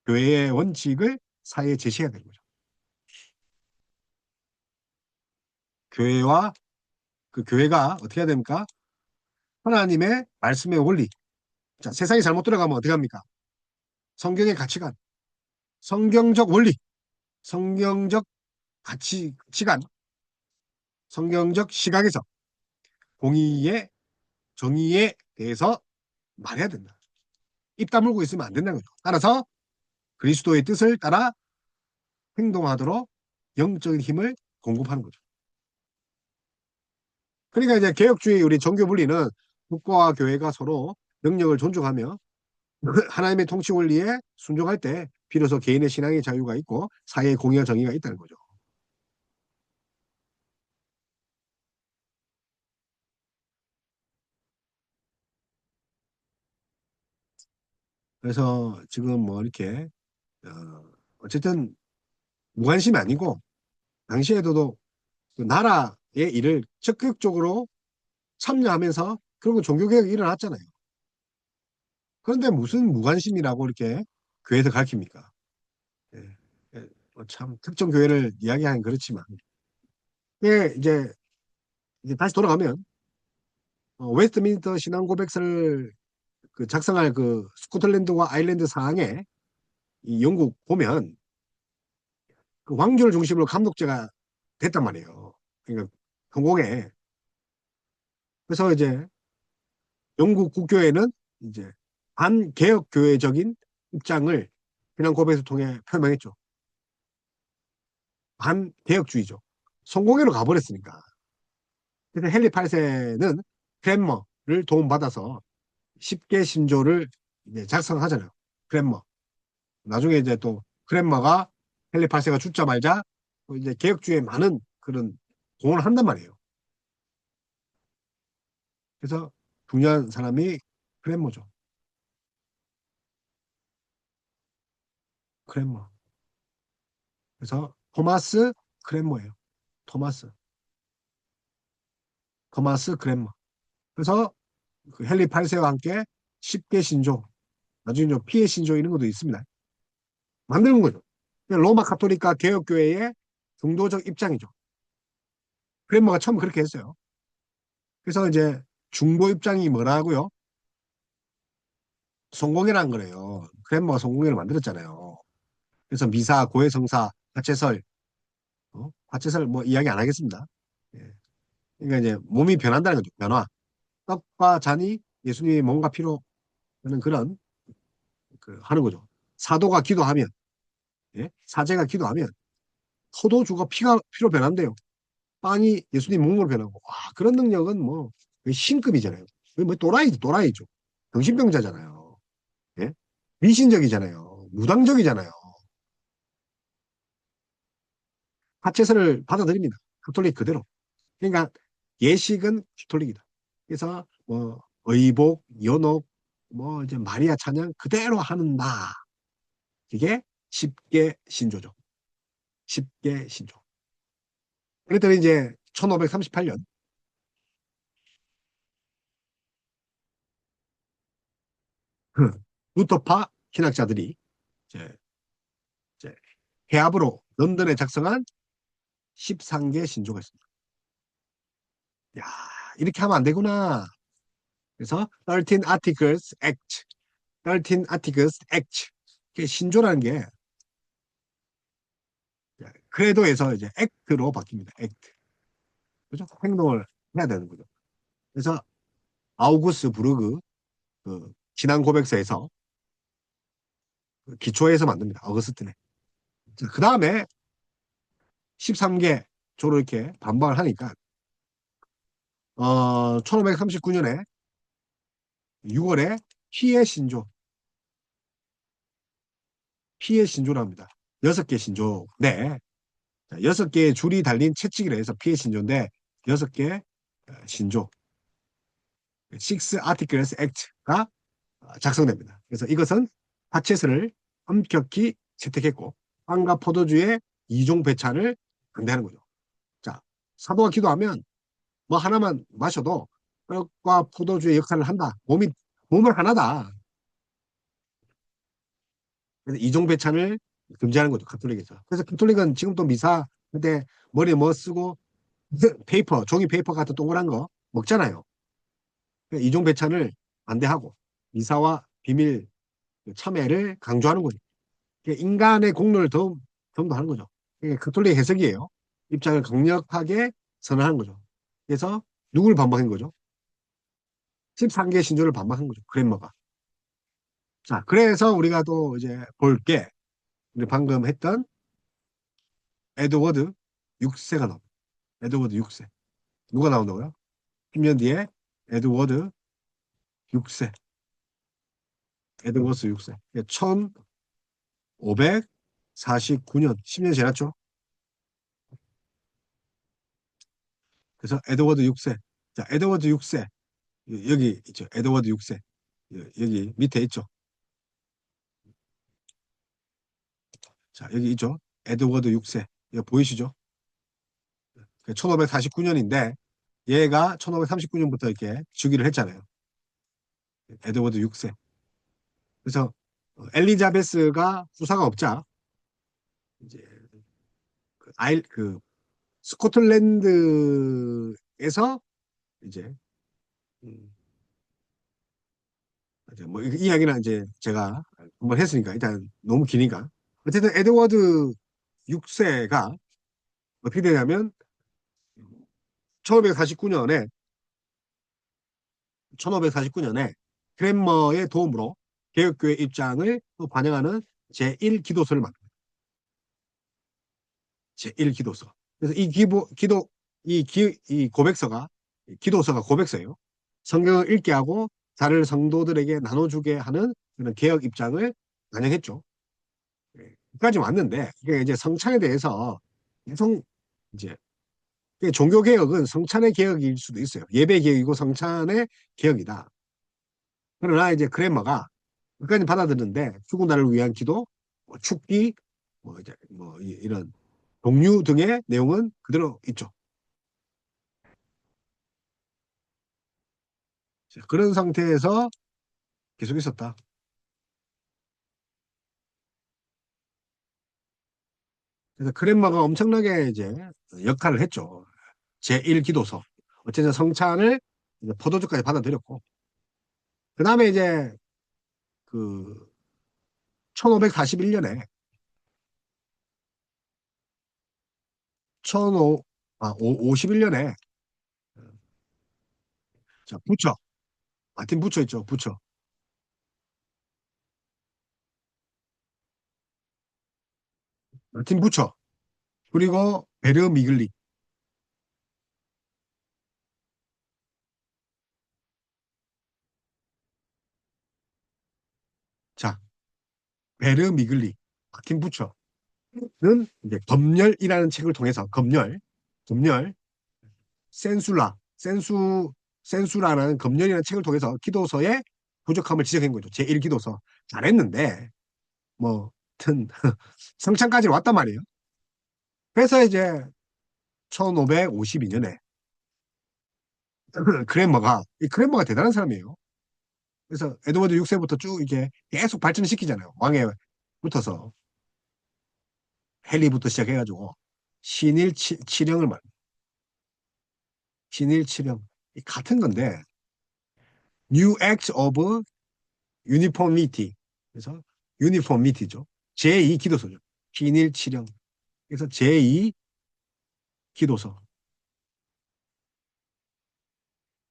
교회의 원칙을 사회에 제시해야 되는 거죠. 교회와 그 교회가 어떻게 해야 됩니까? 하나님의 말씀의 원리. 자, 세상이 잘못 들어가면 어떻게 합니까? 성경의 가치관, 성경적 원리, 성경적 가치관, 성경적 시각에서 공의의 정의에 대해서 말해야 된다. 입 다물고 있으면 안 된다는 거죠. 따라서 그리스도의 뜻을 따라 행동하도록 영적인 힘을 공급하는 거죠. 그러니까 이제 개혁주의 우리 종교 분리는 국가와 교회가 서로 능력을 존중하며 하나님의 통치 원리에 순종할 때 비로소 개인의 신앙의 자유가 있고 사회의 공의와 정의가 있다는 거죠. 그래서 지금 뭐 이렇게 어쨌든 무관심이 아니고 당시에도 그 나라의 일을 적극적으로 참여하면서 결국 종교개혁이 일어났잖아요. 그런데 무슨 무관심이라고 이렇게 교회에서 가르칩니까? 예, 예, 참 특정 교회를 이야기하긴 그렇지만 예, 이제 다시 돌아가면 웨스트민스터 신앙 고백서를 그 작성할 그 스코틀랜드와 아일랜드 상황에 이 영국 보면 그 왕조를 중심으로 감독제가 됐단 말이에요. 그러니까 성공에. 그래서 이제 영국 국교회는 이제 반개혁 교회적인 입장을 신앙 고백을 통해 표명했죠. 반개혁주의죠. 성공회로 가버렸으니까. 그래서 헨리 8세는 크랜머를 도움받아서 10개 신조를 이제 작성하잖아요. 크랜머. 나중에 이제 또 크랜머가 헨리 8세가 죽자마자 또 이제 개혁주의에 많은 그런 공헌을 한단 말이에요. 그래서 중요한 사람이 크랜머죠. 크랜머. 그래서 토마스 크랜머예요. 토마스. 토마스 크랜머. 그래서 그 헨리 8세와 함께 10개 신조, 나중에 좀 피해 신조 이런 것도 있습니다. 만드는 거죠. 로마 카톨릭과 개혁교회의 중도적 입장이죠. 크랜머가 처음 그렇게 했어요. 그래서 이제 중도 입장이 뭐라고요? 성공회란 거래요. 크랜머가 성공회를 만들었잖아요. 그래서 미사, 고해성사, 화채설, 화채설 뭐 이야기 안 하겠습니다. 예. 그러니까 이제 몸이 변한다는 거죠. 변화. 떡과 잔이 예수님이 뭔가 필요하는 그런 하는 거죠. 사도가 기도하면, 예? 사제가 기도하면 포도주가 피로 변한대요. 빵이 예수님 몸으로 변하고. 와, 그런 능력은 뭐 신급이잖아요. 뭐 또라이죠. 정신병자잖아요. 예? 미신적이잖아요. 무당적이잖아요. 하체설을 받아들입니다. 가톨릭 그대로. 그러니까 예식은 가톨릭이다. 그래서 뭐 의복, 연옥, 뭐 이제 마리아 찬양 그대로 하는다. 이게 10개 신조죠. 10개 신조. 그랬더니 이제 1538년 루터파 신학자들이 이제, 이제 해압으로 런던에 작성한 13개 신조가 있습니다. 야, 이렇게 하면 안 되구나. 그래서 13 Articles Act, 13 Articles Act. 이게 신조라는 게 크레도에서 이제 액트로 바뀝니다. 액트. 그죠? 행동을 해야 되는 거죠. 그래서 아우구스 부르그 그 신앙 고백서에서 기초에서 만듭니다. 어거스틴에. 그 다음에 13개 주로 이렇게 반박을 하니까 1539년에 6월에 피해 신조, 피해 신조랍니다. 6개 신조. 네. 6개의 줄이 달린 채찍이라 해서 피해 신조인데 6개 신조. Six Articles Act가 작성됩니다. 그래서 이것은 파체스를 엄격히 채택했고 빵과 포도주의 이종 배차를 반대하는 거죠. 자, 사도가 기도하면 뭐 하나만 마셔도 떡과 포도주의 역할을 한다. 몸은 하나다. 그래서 이종 배찬을 금지하는 거죠. 가톨릭에서. 그래서 가톨릭은 지금도 미사 근데 머리에 뭐 쓰고 페이퍼, 종이 페이퍼 같은 동그란 거 먹잖아요. 그러니까 이종 배찬을 반대하고 미사와 비밀 참회를 강조하는 거죠. 그러니까 인간의 공로를 더 하는 거죠. 그게 가톨릭 해석이에요. 입장을 강력하게 선언하는 거죠. 그래서 누굴 반박한 거죠? 13개 신조를 반박한 거죠. 그랜머가. 자, 그래서 우리가 또 이제 볼 게, 우리 방금 했던 에드워드 6세가 나옵니다. 에드워드 6세. 누가 나온다고요? 10년 뒤에 에드워드 6세. 에드워드 6세. 1549년, 10년 지났죠? 그래서 에드워드 6세. 자, 에드워드 6세. 여기 있죠. 에드워드 6세. 여기 밑에 있죠. 자, 여기 있죠. 에드워드 6세. 이거 보이시죠? 1549년인데 얘가 1539년부터 이렇게 즉위를 했잖아요. 에드워드 6세. 그래서 엘리자베스가 후사가 없자 이제 그 스코틀랜드에서 이제 음, 이제 뭐 이야기는 이제 제가 한번 했으니까 일단 너무 기니까 어쨌든 에드워드 6세가 어떻게 되냐면 1549년에 1549년에 크랜머의 도움으로 개혁교회 입장을 또 반영하는 제1기도서를 만듭니다. 제1기도서. 그래서 이 고백서가 기도서가 고백서예요. 성경을 읽게 하고 다른 성도들에게 나눠주게 하는 그런 개혁 입장을 반영했죠. 여기까지 왔는데 이게 이제 성찬에 대해서 계속 이제 종교 개혁은 성찬의 개혁일 수도 있어요. 예배 개혁이고 성찬의 개혁이다. 그러나 이제 그레머가 끝까지 받아들였는데 죽은 날을 위한 기도, 뭐 축기, 뭐 이제 뭐 이런 동류 등의 내용은 그대로 있죠. 그런 상태에서 계속 있었다. 그래서 크랜머가 엄청나게 이제 역할을 했죠. 제1기도서. 어쨌든 성찬을 이제 포도주까지 받아들였고. 그 다음에 이제 그 1541년에 51년에 자, 부처. 마틴 부처 있죠. 부처. 마틴 부처. 그리고 베르 미글리. 자, 베르 미글리. 마틴 부처는 이제 검열이라는 책을 통해서 검열, 센수라는 검열이라는 책을 통해서 기도서의 부족함을 지적한 거죠. 제1기도서. 잘했는데, 뭐, 튼, 성찬까지 왔단 말이에요. 그래서 이제 1552년에 이 크랜머가 대단한 사람이에요. 그래서 에드워드 6세부터 쭉 이게 계속 발전을 시키잖아요. 왕에 붙어서 헨리부터 시작해가지고 신일 령을 말. 신일 칠령 같은 건데 New Act of Uniformity. 그래서 유니폼미티죠. 제2기도서죠. 신일 칠령. 그래서 제2기도서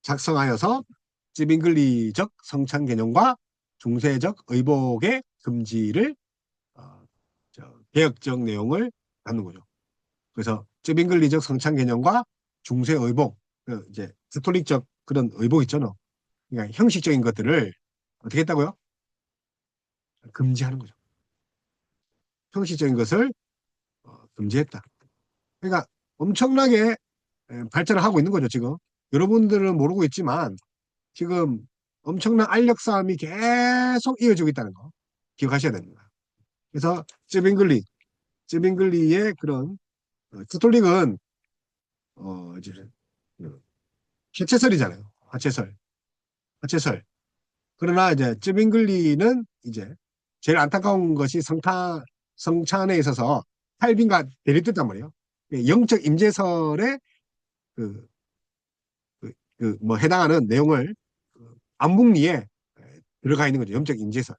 작성하여서 찌빙글리적 성찬 개념과 중세적 의복의 금지를 개혁적 내용을 담는 거죠. 그래서 쯔빙글리적 성찬 개념과 중세 의복, 이제 스톨릭적 그런 의복 있잖아. 그러니까 형식적인 것들을 어떻게 했다고요? 금지하는 거죠. 형식적인 것을 금지했다. 그러니까 엄청나게 발전을 하고 있는 거죠, 지금. 여러분들은 모르고 있지만 지금 엄청난 알력 싸움이 계속 이어지고 있다는 거 기억하셔야 됩니다. 그래서 쯔빙글리의 그런 스톨릭은 이제 해체설이잖아요. 하체설. 그러나 이제 쯔빙글리는 이제 제일 안타까운 것이 성찬에 있어서 칼빈과 대립됐단 말이에요. 영적 임재설에 그, 뭐 해당하는 내용을 안목리에 들어가 있는 거죠. 영적 임재설.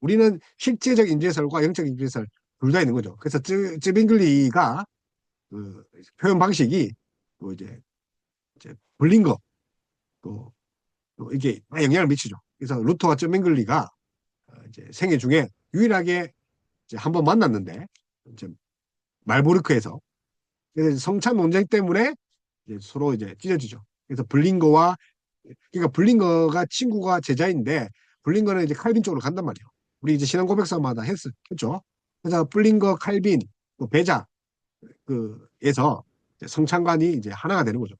우리는 실제적 임재설과 영적 임재설 둘 다 있는 거죠. 그래서 쯔빙글리가 그 표현 방식이 또 이제 블링거 또 이게 다 영향을 미치죠. 그래서 루터와 쯔빙글리가 이제 생애 중에 유일하게 이제 한번 만났는데 이제 말보르크에서 그래서 성찬 논쟁 때문에 이제 서로 이제 찢어지죠. 그래서 블링거와 그러니까 블링거가 친구가 제자인데 블링거는 이제 칼빈 쪽으로 간단 말이에요. 우리 이제 신앙 고백서마다 했죠. 그래서 블링거, 칼빈, 또 베자 그에서 성찬관이 이제 하나가 되는 거죠.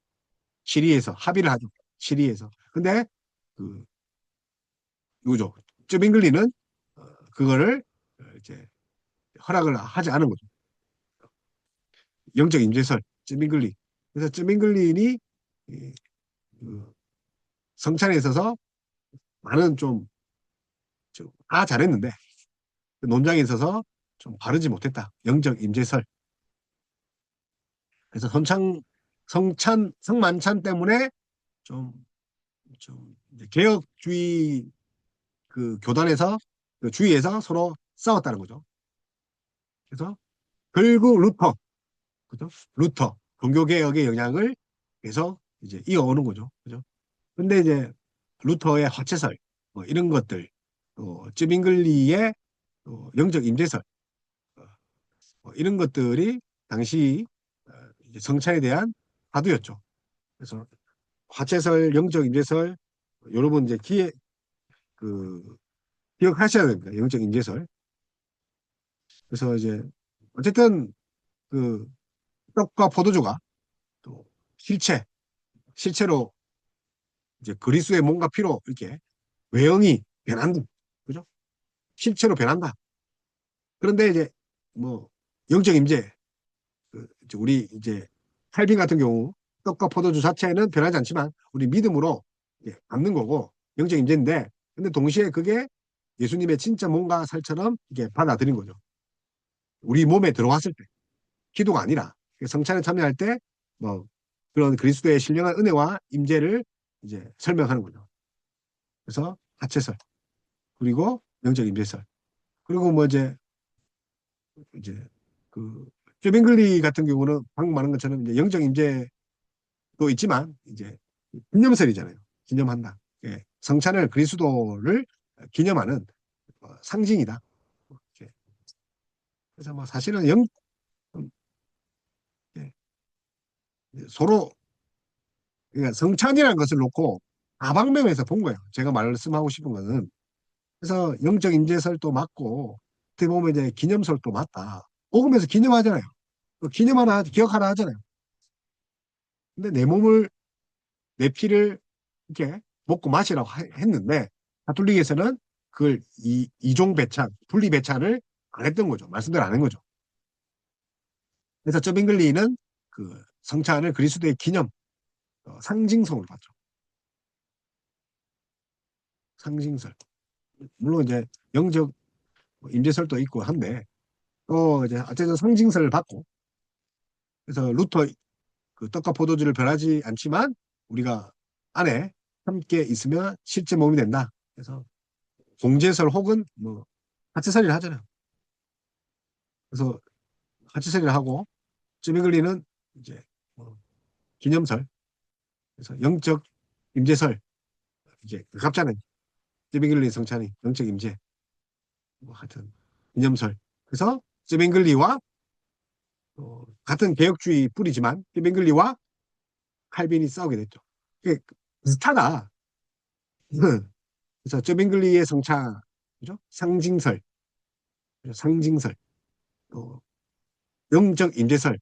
시리에서 합의를 하죠. 시리에서. 근데 그 누구죠? 쯔빙글리는 그거를 이제 허락을 하지 않은 거죠. 영적 임재설 쯔빙글리. 그래서 쯔빙글린이 그 성찬에 있어서 많은 다 잘했는데 그 논장에 있어서 좀 바르지 못했다. 영적 임재설. 그래서 성만찬 때문에 좀, 좀 개혁주의 그 교단에서 그 주위에서 서로 싸웠다는 거죠. 그래서 결국 그죠? 루터 종교개혁의 영향을 계속 이제 이어오는 거죠. 그죠? 근데 이제 루터의 화채설 뭐 이런 것들 또 쯔빙글리의 또 영적 임재설 뭐 이런 것들이 당시 이제 성찬에 대한 화두였죠. 그래서 화채설, 영적 임재설 여러분 이제 그 기억하셔야 됩니다. 영적 임재설. 그래서 이제 어쨌든 그 떡과 포도주가 또 실체로 이제 그리스도의 몸과 피로 이렇게 외형이 변한다. 그죠? 실체로 변한다. 그런데 이제 뭐 영적 임재 이제 우리 이제 칼빈 같은 경우 떡과 포도주 자체는 변하지 않지만 우리 믿음으로 받는 거고 영적 임재인데 근데 동시에 그게 예수님의 진짜 몸과 살처럼 이게 받아들인 거죠. 우리 몸에 들어왔을 때 기도가 아니라 성찬에 참여할 때 뭐 그런 그리스도의 신령한 은혜와 임재를 이제 설명하는 거죠. 그래서 하체설 그리고 영적 임재설 그리고 뭐 이제 그 쫌잉글리 같은 경우는 방금 말한 것처럼 이제 영적 임재도 있지만 이제 기념설이잖아요. 기념한다. 예. 성찬을 그리스도를 기념하는 상징이다. 이렇게. 그래서 뭐 사실은 예. 서로 그러니까 성찬이라는 것을 놓고 다방면에서 본 거예요. 제가 말씀하고 싶은 거는 그래서 영적 임재설도 맞고 어떻게 보면 이제 기념설도 맞다. 복음에서 기념하잖아요. 기념하라, 기억하라 하잖아요. 근데 내 피를 이렇게 먹고 마시라고 했는데 가톨릭에서는 그걸 이종 배찬, 분리 배찬을 안 했던 거죠. 말씀대로 안 한 거죠. 그래서 저빙글리는 그 성찬을 그리스도의 기념, 상징성으로 봤죠. 상징설. 물론 이제 영적 임재설도 있고 한데 또 이제 어쨌든 상징설을 받고 그래서 루터 그 떡과 포도주를 변하지 않지만 우리가 안에 함께 있으면 실제 몸이 된다. 그래서 공제설 혹은 뭐 하체설이를 하잖아요. 그래서 하체설이를 하고 쯔비글리는 이제 뭐 기념설, 그래서 영적 임재설 이제 갑자는 쯔빙글리 성찬이 영적 임재 뭐 하여튼 기념설. 그래서 쯔빙글리와 같은 개혁주의 뿌리지만 빙글리와 칼빈이 싸우게 됐죠. 그게 비슷하다. 그래서 bin글리의 성차, 그죠? 상징설, 상징설, 또 영적 임재설,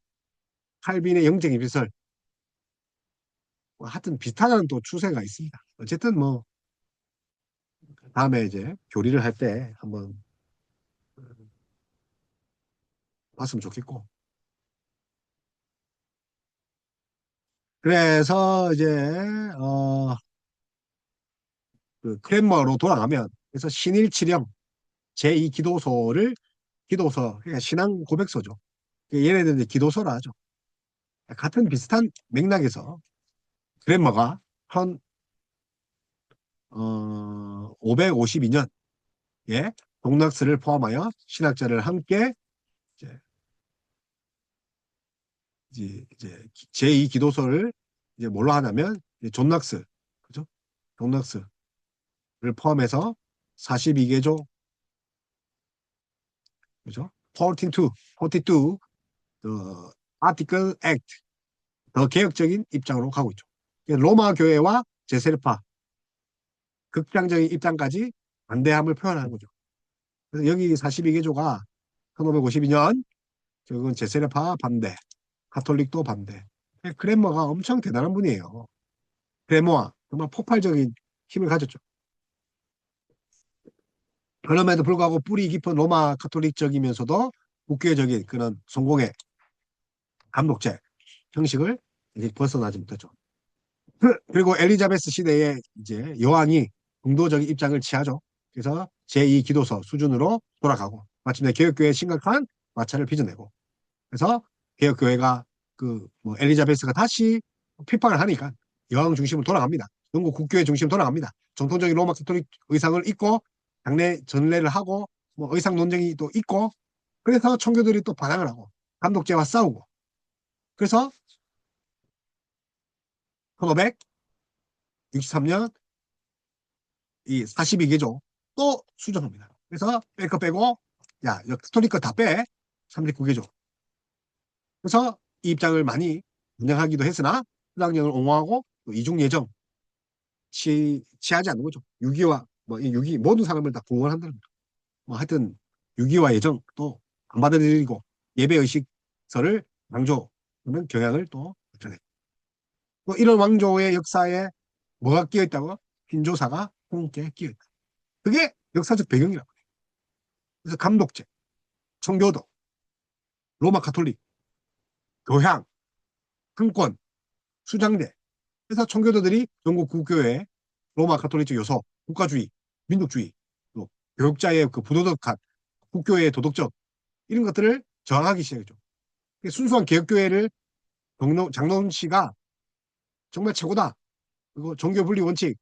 칼빈의 영적 임재설, 뭐 하여튼 비슷한 또 추세가 있습니다. 어쨌든 뭐 다음에 이제 교리를 할 때 한번 봤으면 좋겠고. 그래서 이제 어, 그 크랜머로 돌아가면 그래서 신일치령 제2 기도서를 기도서 그러니까 신앙 고백서죠. 얘네들은 이제 기도서라 하죠. 같은 비슷한 맥락에서 크랜머가 한 552년에 동락스를 포함하여 신학자를 함께 이제, 이제 제2 기도서를 이제 뭘로 하냐면 이제 존 낙스, 그죠? 존 낙스를 포함해서 42개조, 그죠? 42, 42, the Article Act, 더 개혁적인 입장으로 가고 있죠. 로마 교회와 제세르파 극단적인 입장까지 반대함을 표현하는 거죠. 그래서 여기 42개조가 1552년 그건 제세르파 반대, 가톨릭도 반대. 크랜머가 엄청 대단한 분이에요. 크랜머와 정말 폭발적인 힘을 가졌죠. 그럼에도 불구하고 뿌리 깊은 로마 카톨릭적이면서도 국교적인 그런 성공의 감독제 형식을 이제 벗어나지 못했죠. 그리고 엘리자베스 시대에 이제 여왕이 중도적인 입장을 취하죠. 그래서 제2 기도서 수준으로 돌아가고 마침내 개혁교회의 심각한 마찰을 빚어내고 그래서 개혁교회가 그 뭐 엘리자베스가 다시 핍박을 하니까 여왕 중심으로 돌아갑니다. 영국 국교회 중심으로 돌아갑니다. 정통적인 로마 카톨릭 의상을 입고 당내 전례를 하고 뭐 의상 논쟁이 또 있고 그래서 청교들이 또 반항을 하고 감독제와 싸우고 그래서 1563년 이 42개조 또 수정합니다. 그래서 뺄 거 빼고 야, 카톨릭 거 다 빼. 39개조. 그래서 이 입장을 많이 운영하기도 했으나 수당령을 옹호하고 이중 예정 취하지 않는 거죠. 유기와 뭐 유기 모든 사람을 다 구원한다는 거죠. 뭐 하여튼 유기와 예정 또 안 받아들이고 예배 의식서를 강조하는 경향을 또 나타내. 뭐 이런 왕조의 역사에 뭐가 끼어 있다고? 흰조사가 함께 끼어 있다. 그게 역사적 배경이라고 해요. 그래서 감독제, 청교도, 로마 카톨릭, 교향, 흥권, 수장대. 그래서 청교도들이 영국 국교의 로마 카톨릭적 요소, 국가주의, 민족주의, 또 교육자의 그 부도덕한 국교의 도덕적 이런 것들을 저항하기 시작했죠. 순수한 개혁교회를 장로원 씨가 정말 최고다. 그리고 종교분리 원칙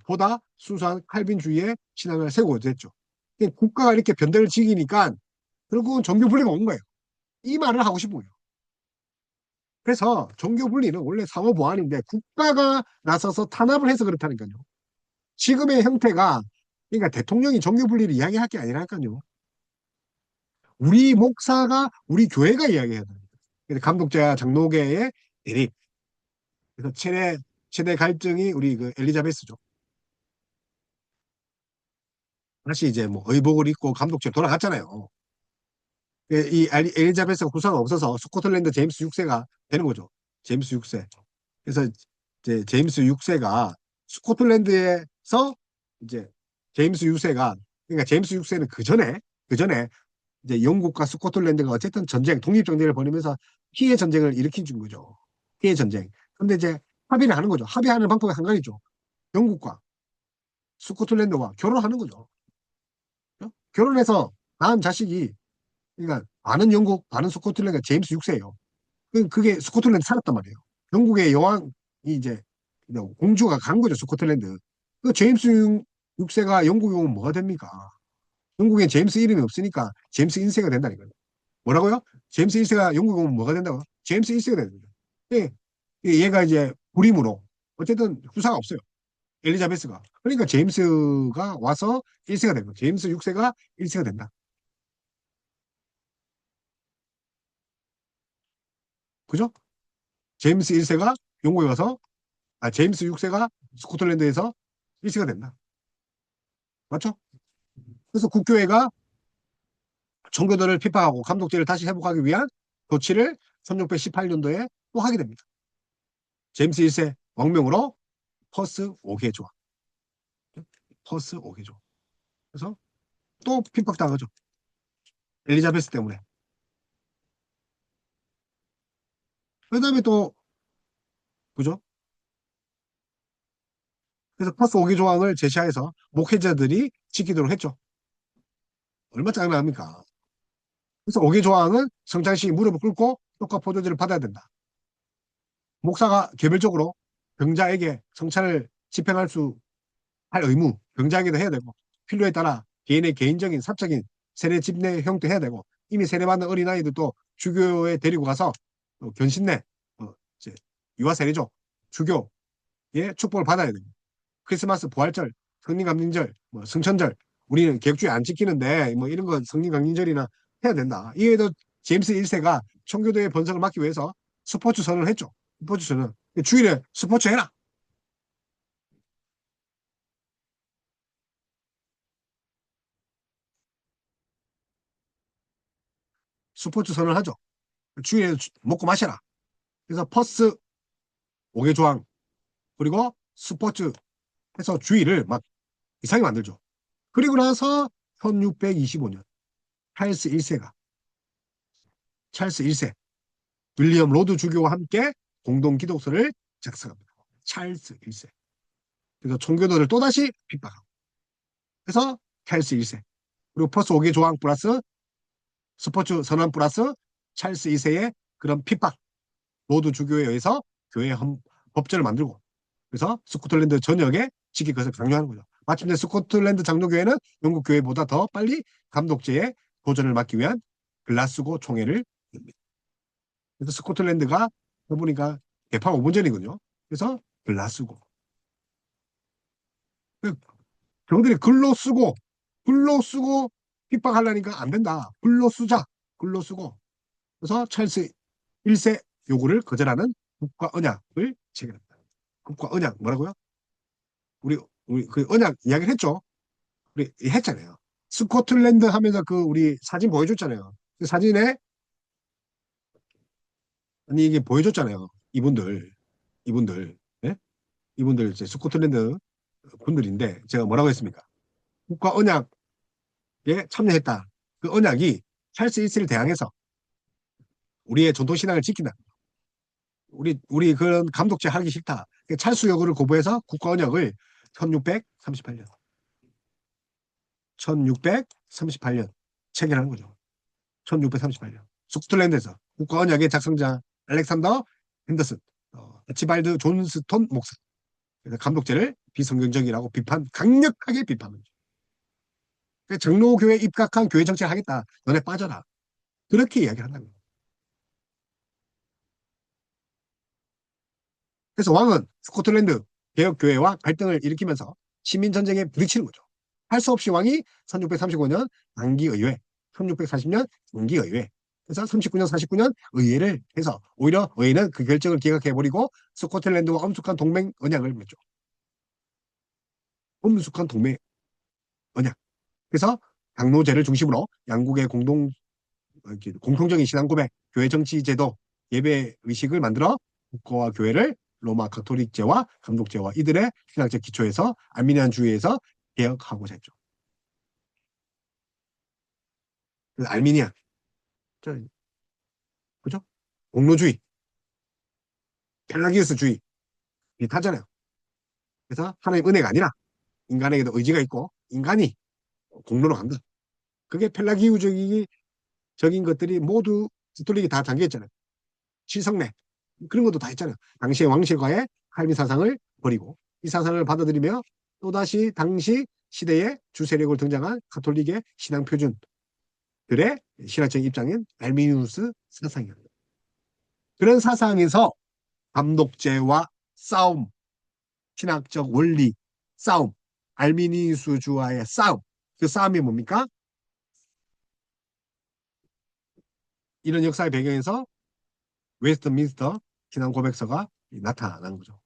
보다 순수한 칼빈주의의 신앙을 세우고 됐죠. 국가가 이렇게 변덕을 지기니까 결국은 종교분리가 온 거예요. 이 말을 하고 싶은 거예요. 그래서 종교분리는 원래 사모보안인데 국가가 나서서 탄압을 해서 그렇다니까요. 지금의 형태가 그러니까 대통령이 종교분리를 이야기할 게 아니라니까요. 우리 목사가 우리 교회가 이야기해야 됩니다. 감독자와 장로계의 대립. 그래서 최대 갈등이 우리 그 엘리자베스죠. 다시 이제 뭐 의복을 입고 감독처럼 돌아갔잖아요. 이 엘리자베스가 후사가 없어서 스코틀랜드 제임스 6세가 되는 거죠. 제임스 6세. 그래서 이제 제임스 6세가 스코틀랜드에서 이제 제임스 6세가 그러니까 제임스 6세는 그 전에 이제 영국과 스코틀랜드가 어쨌든 전쟁 독립 전쟁을 벌이면서 피해 전쟁을 일으킨 준 거죠. 피해 전쟁. 근데 이제 합의를 하는 거죠. 합의하는 방법이 한 가지죠. 영국과 스코틀랜드와 결혼하는 거죠. 결혼해서 낳은 자식이 그러니까 반은 영국, 반은 스코틀랜드 제임스 6세예요. 그게 스코틀랜드 살았단 말이에요. 영국의 여왕이 이제 공주가 간 거죠, 스코틀랜드. 그 제임스 6세가 영국에 오면 뭐가 됩니까? 영국엔 제임스 이름이 없으니까 제임스 1세가 된다니까요. 뭐라고요? 제임스 1세가 영국에 오면 뭐가 된다고? 제임스 1세가 되는 거죠. 예, 얘가 이제 불임으로 어쨌든 후사가 없어요. 엘리자베스가. 그러니까 제임스가 와서 1세가 된 거예요. 제임스 6세가 1세가 된다. 그죠? 제임스 1세가 영국에 가서, 제임스 6세가 스코틀랜드에서 1세가 된다. 맞죠? 그래서 국교회가 청교도를 핍박하고 감독제를 다시 회복하기 위한 조치를 1618년도에 또 하게 됩니다. 제임스 1세 왕명으로 퍼스 5개 조항. 퍼스 5개 조항. 그래서 또 핍박당하죠. 엘리자베스 때문에. 그 다음에 또, 그죠? 그래서 퍼스 5개 조항을 제시하여서 목회자들이 지키도록 했죠. 얼마 장난합니까? 그래서 5개 조항은 성장시 무릎을 꿇고 떡과 포도주를 받아야 된다. 목사가 개별적으로 병자에게 성찬을 집행할 수 할 의무, 병자에게도 해야 되고 필요에 따라 개인의 개인적인 사적인 세례 집례 형도 해야 되고 이미 세례받은 어린아이들도 주교에 데리고 가서 견신내, 이제 유아 세례죠. 주교의 축복을 받아야 되고 크리스마스, 부활절, 성린감림절, 뭐 성천절 우리는 계획주의 안 지키는데 뭐 이런 거 성린감림절이나 해야 된다. 이외에도 제임스 1세가 청교도의 번성을 막기 위해서 스포츠 선언을 했죠. 스포츠 선언. 주일에 스포츠 해라. 스포츠 선언을 하죠. 주일에 먹고 마셔라. 그래서 퍼스 5개 조항 그리고 스포츠 해서 주의를 막 이상하게 만들죠. 그리고 나서 1625년 찰스 1세 윌리엄 로드 주교와 함께 공동 기독서를 작성합니다. 찰스 1세. 그래서 총교도를 또다시 핍박하고 그래서 찰스 1세 그리고 퍼스 5개 조항 플러스 스포츠 선언 플러스 찰스 2세의 그런 핍박 로드 주교에 의해서 교회 법제를 만들고 그래서 스코틀랜드 전역에 지킬 것을 강요하는 거죠. 마침내 스코틀랜드 장로교회는 영국 교회보다 더 빨리 감독제에 도전을 막기 위한 글라스고 총회를 엽니다. 그래서 스코틀랜드가 해보니까 개판 5분 전이거든요. 그래서 글라스고 경들이 글로 쓰고 핍박하려니까 안 된다. 글로 쓰자. 글로 쓰고 그래서 찰스 1세 요구를 거절하는 국가 언약을 체결합니다. 국가 언약 뭐라고요? 우리 그 언약 이야기를 했죠. 우리 했잖아요. 스코틀랜드 하면서 그 우리 사진 보여줬잖아요. 그 사진에 아니 이게 보여줬잖아요. 이분들, 예? 이분들 이제 스코틀랜드 분들인데 제가 뭐라고 했습니까? 국가 언약에 참여했다. 그 언약이 찰스 1세를 대항해서 우리의 전통 신앙을 지킨다. 우리 그런 감독제 하기 싫다. 찰스 요구를 고부해서 국가 언약을 1638년 1638년 체결하는 거죠. 1638년 스코틀랜드에서 국가 언약의 작성자 알렉산더 핸더슨, 아치발드 존스톤 목사. 그래서 감독제를 비성경적이라고 강력하게 비판하죠. 장로교회 입각한 교회 정치를 하겠다. 너네 빠져라. 그렇게 이야기를 한다는 거예요. 그래서 왕은 스코틀랜드 개혁교회와 갈등을 일으키면서 시민전쟁에 부딪히는 거죠. 할 수 없이 왕이 1635년 단기의회, 1640년 단기의회, 그래서 39년, 49년 의회를 해서 오히려 의회는 그 결정을 기각해버리고 스코틀랜드와 엄숙한 동맹 언약을 맺죠. 엄숙한 동맹 언약. 그래서 당노제를 중심으로 양국의 공통적인 신앙 고백, 교회 정치 제도, 예배 의식을 만들어 국가와 교회를 로마 가톨릭제와 감독제와 이들의 신학적 기초에서 알미니안주의에서 개혁하고자 했죠. 그래서 알미니안, 그죠? 공로주의, 펠라기우스주의 비슷하잖아요. 그래서 하나님 은혜가 아니라 인간에게도 의지가 있고 인간이 공로로 간다. 그게 펠라기우적인 것들이 모두 가톨릭이 다 잠겨있잖아요. 실성례 그런 것도 다 했잖아요. 당시의 왕실과의 할미 사상을 버리고 이 사상을 받아들이며 또다시 당시 시대의 주세력을 등장한 가톨릭의 신앙 표준들의 신학적 입장인 알미니우스 사상이었다. 그런 사상에서 감독제와 싸움, 신학적 원리 싸움, 알미니우스주와의 싸움. 그 싸움이 뭡니까? 이런 역사의 배경에서 웨스트민스터 신앙 고백서가 나타난 거죠.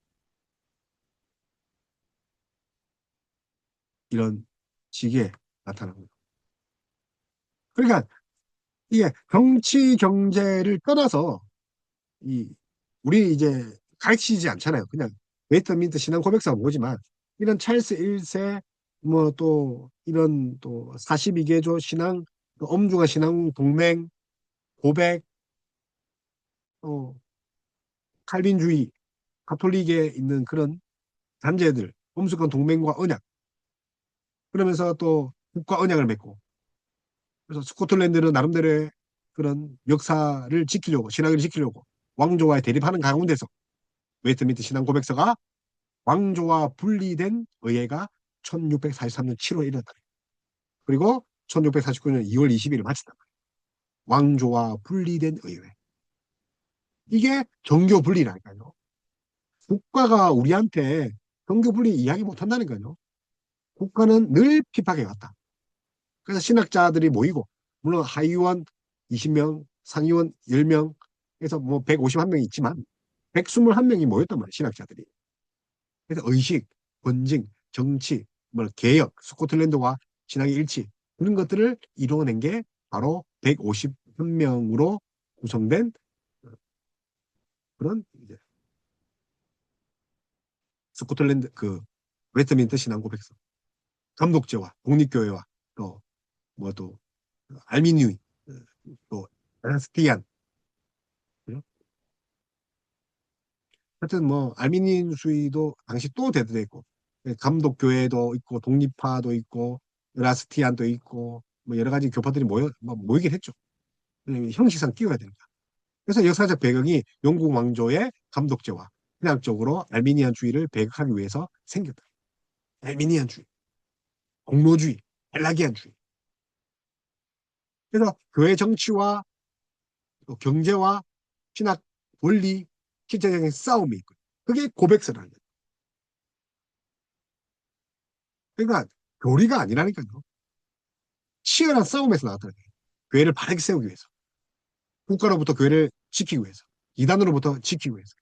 이런 식의 나타난 거죠. 그러니까 이게 정치 경제를 떠나서 이 우리 이제 가르치지 않잖아요. 그냥 웨스트민스터 신앙 고백서가 뭐지만 이런 찰스 1세 뭐 또 이런 또 42개조 신앙 또 엄중한 신앙 동맹 고백 어 칼빈주의 가톨릭에 있는 그런 단체들 엄숙한 동맹과 언약 그러면서 또 국가 언약을 맺고 그래서 스코틀랜드는 나름대로의 그런 역사를 지키려고 신앙을 지키려고 왕조와의 대립하는 가운데서 웨스트민트 신앙 고백서가 왕조와 분리된 의회가 1643년 7월에 일어났다. 그리고 1649년 2월 20일을 마쳤다. 왕조와 분리된 의회. 이게 정교 분리라니까요. 국가가 우리한테 정교 분리 이야기 못한다니까요. 국가는 늘 핍박해왔다. 그래서 신학자들이 모이고 물론 하위원 20명, 상위원 10명 해서 뭐 151명이 있지만 121명이 모였단 말이에요. 신학자들이. 그래서 의식, 권징, 정치, 뭐 개혁, 스코틀랜드와 신앙의 일치 그런 것들을 이루어낸 게 바로 150명으로 구성된 그런 이제 스코틀랜드 그 웨스트민스터 신앙 고백서 감독제와 독립교회와 또 뭐 또 알미니의 또 에라스티안 하여튼 뭐 알미니수의도 당시 또 대두됐고 감독교회도 있고 독립파도 있고 에라스티안도 있고 뭐 여러 가지 교파들이 뭐 모이긴 했죠. 형식상 끼워야 되니까. 그래서 역사적 배경이 영국 왕조의 감독제와 신학적으로 알미니안주의를 배격하기 위해서 생겼다. 알미니안주의, 공로주의, 펠라기안주의. 그래서 교회 정치와 또 경제와 신학 원리, 실제적인 싸움이 있고 그게 고백서라는 거예요. 그러니까 교리가 아니라니까요. 치열한 싸움에서 나왔다는 거예요. 교회를 바르게 세우기 위해서. 국가로부터 교회를 지키기 위해서. 이단으로부터 지키기 위해서.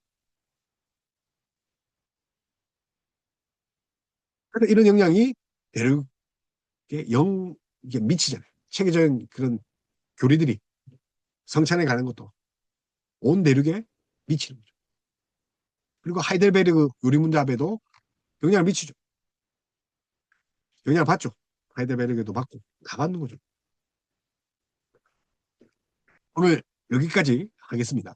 그래서 이런 영향이 대륙에 이게 미치잖아요. 체계적인 그런 교리들이 성찬에 가는 것도 온 대륙에 미치는 거죠. 그리고 하이델베르그 유리문답에도 영향을 미치죠. 영향을 받죠. 하이델베르크도 받고 다 받는 거죠. 오늘 여기까지 하겠습니다.